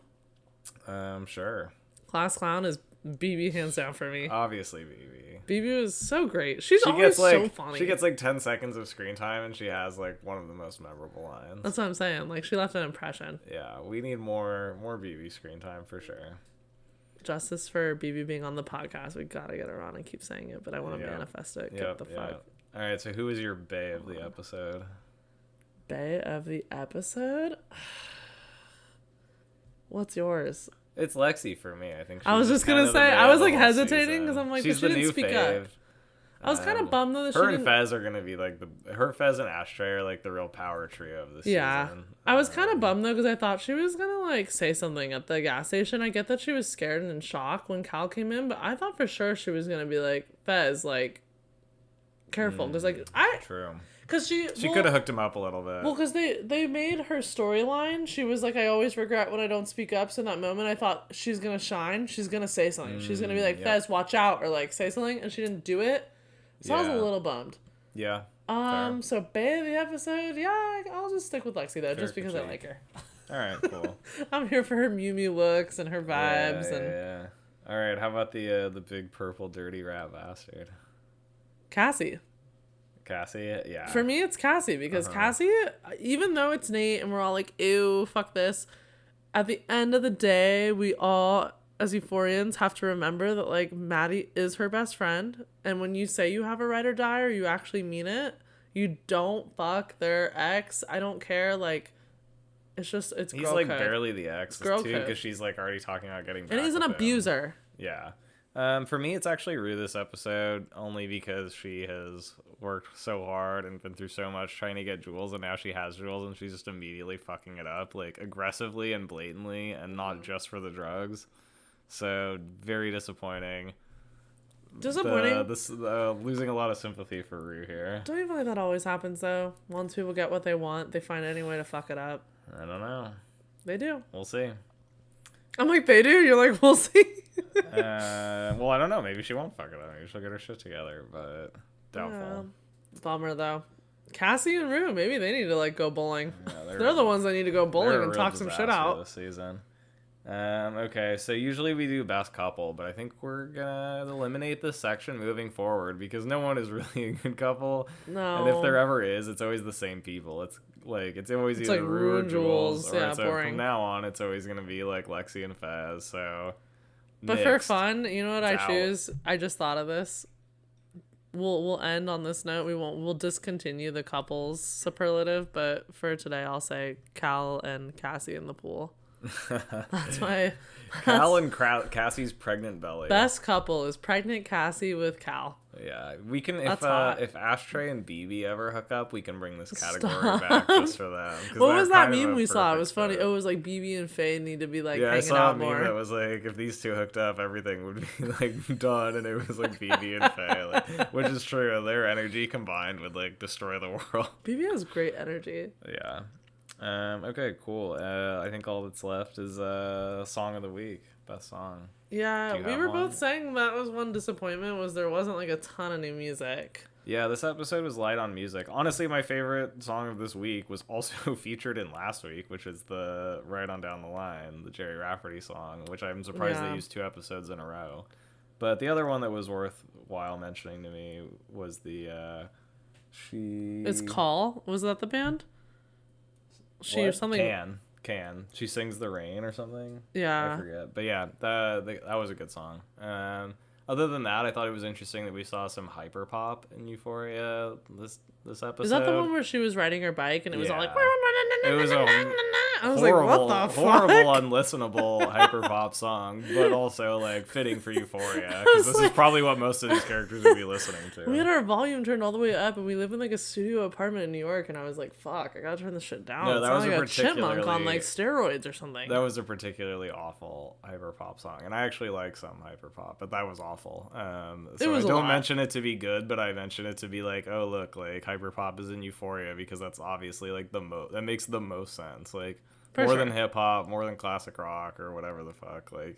Sure. Class Clown is BB hands down for me. Obviously, BB. BB was so great. She always so funny. She gets like 10 seconds of screen time and she has like one of the most memorable lines. That's what I'm saying. Like she left an impression. Yeah, we need more BB screen time for sure. Justice for BB being on the podcast. We gotta get her on. I keep saying it, but I want to manifest it. Get the fuck. All right, so who is your bae of the episode? Bae of the episode? What's yours? It's Lexi for me. I think. I was just gonna say. I was like hesitating because I'm like, she's she the didn't new speak fave. up. I was kind of bummed though that she her didn't. and Fez are gonna be like her Fez and Ashtray are like the real power trio of this season. I was kind of bummed though because I thought she was gonna like say something at the gas station. I get that she was scared and in shock when Cal came in, but I thought for sure she was gonna be like, Fez, like, careful, because True. Because she could have hooked him up a little bit. Well, because they made her storyline. She was like, I always regret when I don't speak up. So in that moment, I thought she's gonna shine. She's gonna say something. She's gonna be like, Fez, watch out, or like say something, and she didn't do it. So I was a little bummed. Yeah. Fair. So Bae of the episode, yeah, I'll just stick with Lexi though, just because I like her. All right, cool. I'm here for her Mew Mew looks and her vibes Yeah. All right, how about the big purple dirty rat bastard? Cassie. Cassie, yeah. For me, it's Cassie because Cassie, even though it's Nate and we're all like, ew, fuck this, at the end of the day, we all, as Euphorians, have to remember that, like, Maddie is her best friend. And when you say you have a ride or die or you actually mean it, you don't fuck their ex. I don't care. Like, it's just, it's He's girl like code. barely the ex, too, because she's like already talking about getting back And he's an with abuser. him. Yeah. For me, it's actually Rue this episode, only because she has worked so hard and been through so much trying to get Jules, and now she has Jules, and she's just immediately fucking it up, like, aggressively and blatantly, and not just for the drugs. So, very disappointing. Losing a lot of sympathy for Rue here. Don't you feel like that always happens, though? Once people get what they want, they find any way to fuck it up. I don't know. They do. We'll see. I'm like, they do? You're like, we'll see. Well, I don't know. Maybe she won't fuck it up. Maybe she'll get her shit together, but doubtful. Bummer, though. Cassie and Rue, maybe they need to, like, go bowling. Yeah, they're the ones that need to go bowling and talk some shit out. This season. Okay, so usually we do best couple, but I think we're gonna eliminate this section moving forward because no one is really a good couple. No. And if there ever is, it's always the same people. It's always either like Rue and Jules. Yeah, so boring. from now on, it's always gonna be like Lexi and Faz. So. But for fun, you know what I out. choose? I just thought of this. We'll end on this note. We'll discontinue the couples superlative, but for today I'll say Cal and Cassie in the pool. That's my Cal and Cassie's pregnant belly. Best couple is pregnant Cassie with Cal. Yeah, we can if Ashtray and BB ever hook up, we can bring this category back just for them. What was that meme we saw? It was funny. It was like BB and Faye need to be like hanging out more. I saw a meme that was like if these two hooked up, everything would be like done, and it was like BB and Faye, like, which is true. Their energy combined would like destroy the world. BB has great energy. Yeah. Okay, cool. I think all that's left is song of the week. Best song. Yeah, we were both saying that was one disappointment was there wasn't like a ton of new music. Yeah, this episode was light on music. Honestly, my favorite song of this week was also featured in last week, which is the Right On Down the Line, the Jerry Rafferty song, which I'm surprised they used 2 episodes in a row. But the other one that was worthwhile mentioning to me was the It's Call. Was that the band? Or something. She sings The Rain or something. Yeah. I forget. But yeah, that was a good song. Other than that, I thought it was interesting that we saw some hyperpop in Euphoria this episode. Is that the one where she was riding her bike and it was all like... It was a I was horrible, like, what the horrible, fuck? unlistenable hyperpop song, but also like fitting for Euphoria because this is probably what most of these characters would be listening to. We had our volume turned all the way up, and we live in like a studio apartment in New York, and I was like, "Fuck, I gotta turn this shit down." No, that was like a chipmunk on like steroids or something. That was a particularly awful hyperpop song, and I actually like some hyperpop, but that was awful. So I don't mention it to be good, but I mention it to be like, oh look, like hyperpop is in Euphoria because that's obviously like that makes the most sense, like. More than hip hop, more than classic rock, or whatever the fuck. Like,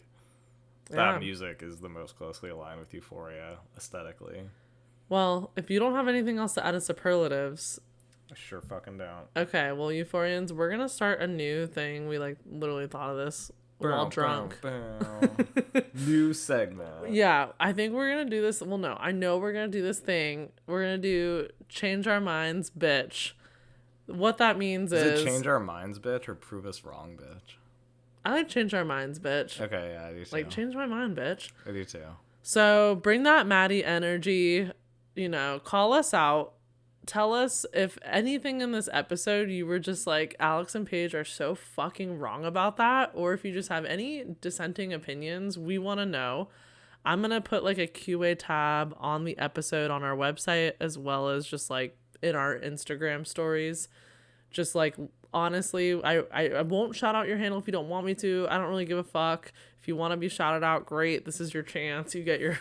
that music is the most closely aligned with Euphoria aesthetically. Well, if you don't have anything else to add as superlatives, I sure fucking don't. Okay, well, Euphorians, we're gonna start a new thing. We like literally thought of this while drunk. New segment. Yeah, I think we're gonna do this. Well, no, I know we're gonna do this thing. We're gonna do change our minds, bitch. What that means is... it change our minds, bitch, or prove us wrong, bitch? I like change our minds, bitch. Okay, yeah, I do too. Like, change my mind, bitch. I do too. So, bring that Maddie energy, call us out. Tell us if anything in this episode you were just like, Alex and Paige are so fucking wrong about that, or if you just have any dissenting opinions, we want to know. I'm going to put like a QA tab on the episode on our website, as well as just like in our Instagram stories. Just like, honestly, I won't shout out your handle if you don't want me to. I don't really give a fuck. If you want to be shouted out, great. This is your chance. You get your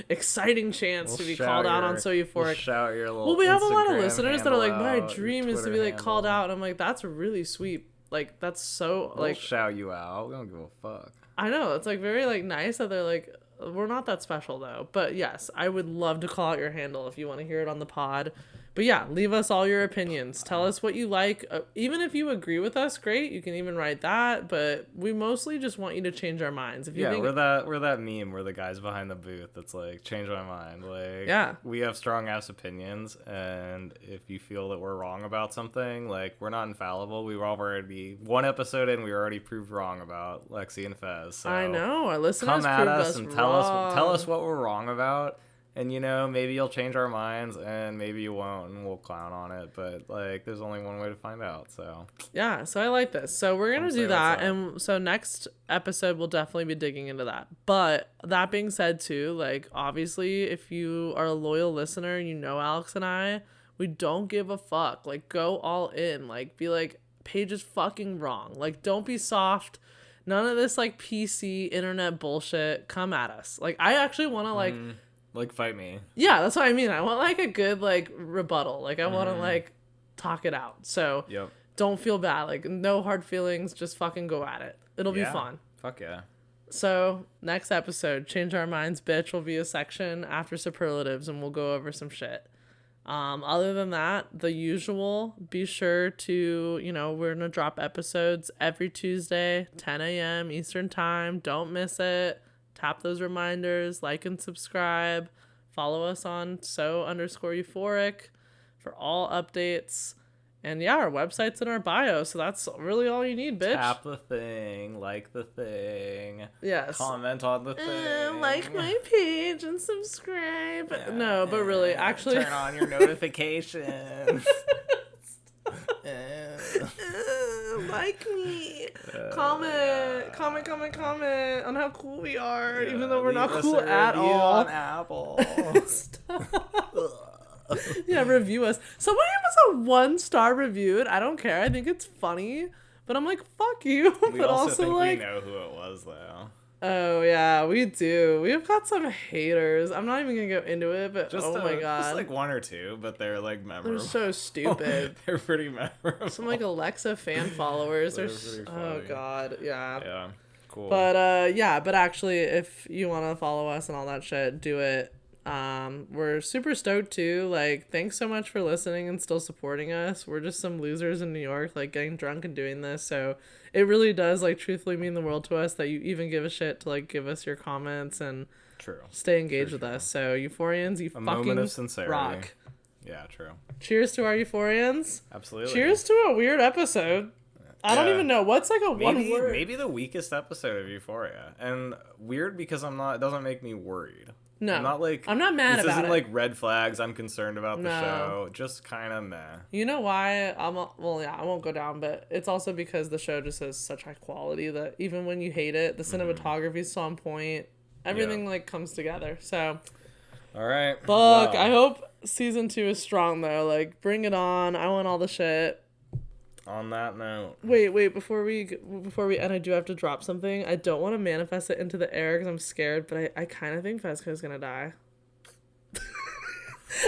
exciting chance to be called out on So Euphoric. Shout your little well, we have a lot of Instagram listeners that are like, my out, dream is to be like called out. And I'm like, that's really sweet. Like, that's so we'll like shout you out. We don't give a fuck. I know, it's like very like nice that they're like, we're not that special though. But yes, I would love to call out your handle if you want to hear it on the pod. But yeah, leave us all your opinions. Tell us what you like. Even if you agree with us, great. You can even write that. But we mostly just want you to change our minds. If you think... we're that meme where the guy's behind the booth that's like, change my mind. Like, yeah, we have strong ass opinions, and if you feel that we're wrong about something, like, we're not infallible. We were already one episode in. We were already proved wrong about Lexi and Fez. So I know our listeners come at proved us and tell wrong. us what we're wrong about. And, maybe you'll change our minds, and maybe you won't, and we'll clown on it. But, like, there's only one way to find out, so. Yeah, so I like this. So we're going to do that. And so next episode, we'll definitely be digging into that. But that being said, too, like, obviously, if you are a loyal listener, Alex and I, we don't give a fuck. Like, go all in. Like, be like, Paige is fucking wrong. Like, don't be soft. None of this, like, PC, internet bullshit. Come at us. Like, I actually want to, like... Like, fight me. Yeah, that's what I mean. I want, like, a good, like, rebuttal. Like, I want to, like, talk it out. So, don't feel bad. Like, no hard feelings. Just fucking go at it. It'll be fun. Fuck yeah. So, next episode, Change Our Minds, Bitch, will be a section after superlatives, and we'll go over some shit. Other than that, the usual, be sure to, we're going to drop episodes every Tuesday, 10 a.m. Eastern Time. Don't miss it. Tap those reminders, like and subscribe. Follow us on so_euphoric for all updates. And yeah, our website's in our bio, so that's really all you need, bitch. Tap the thing, like the thing. Yes. Comment on the thing. Like my page and subscribe. Yeah, no, but really, actually. Turn on your notifications. Like me. Comment on how cool we are, even though we're not cool at all. On Apple. Yeah, review us. Somebody give us a 1-star review, and I don't care. I think it's funny, but I'm like, fuck you. We but also also think like, we know who it was, though. Oh yeah, we do. We've got some haters. I'm not even gonna go into it, but oh my god, just like 1 or 2, but they're like memorable. They're so stupid. They're pretty memorable. Some like Alexa fan followers. Oh god, yeah. Yeah, cool. But but actually, if you want to follow us and all that shit, do it. We're super stoked too. Like, thanks so much for listening and still supporting us. We're just some losers in New York, like getting drunk and doing this. So it really does, like, truthfully mean the world to us that you even give a shit to like give us your comments and stay engaged with us. So Euphorians, you fucking moment of sincerity. Rock. Yeah, true. Cheers to our Euphorians. Absolutely. Cheers to a weird episode. I don't even know what's like a one word. Maybe the weakest episode of Euphoria, and weird because it doesn't make me worried. No. I'm not like, I'm not mad this about isn't it. like red flags. I'm concerned about the No. show. Just kind of meh. You know why? I won't go down, but it's also because the show just has such high quality that even when you hate it, the cinematography is so on point. Everything like comes together. So, all right. fuck. Well, I hope season 2 is strong though. Like, bring it on. I want all the shit. on that note, Wait. Before we end, I do have to drop something. I don't want to manifest it into the air because I'm scared, but I kind of think Fezco's gonna die.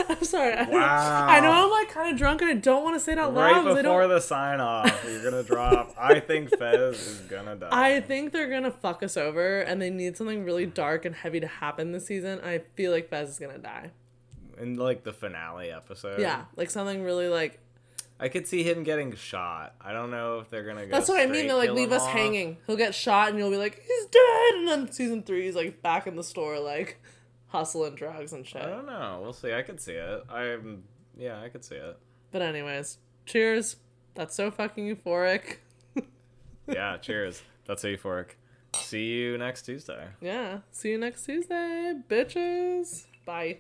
I'm sorry. wow. I know I'm like kind of drunk and I don't want to say it out loud. Right before the sign off, you're gonna drop. I think Fez is gonna die. I think they're gonna fuck us over, and they need something really dark and heavy to happen this season. I feel like Fez is gonna die. In like the finale episode. Yeah, like something really like. I could see him getting shot. I don't know if they're gonna go. That's what I mean. They'll like leave us hanging. He'll get shot, and you'll be like, he's dead. And then season 3, he's like back in the store, like hustling drugs and shit. I don't know. We'll see. I could see it. I could see it. But anyways, cheers. That's so fucking euphoric. Yeah, cheers. That's Euphoric. See you next Tuesday. Yeah, see you next Tuesday, bitches. Bye.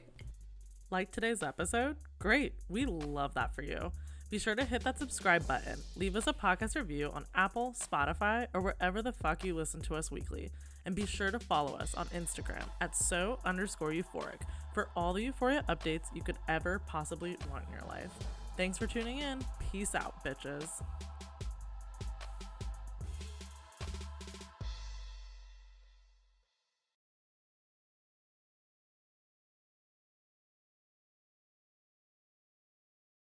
Like today's episode? Great. We love that for you. Be sure to hit that subscribe button. Leave us a podcast review on Apple, Spotify, or wherever the fuck you listen to us weekly. And be sure to follow us on Instagram at @so_euphoric for all the Euphoria updates you could ever possibly want in your life. Thanks for tuning in. Peace out, bitches.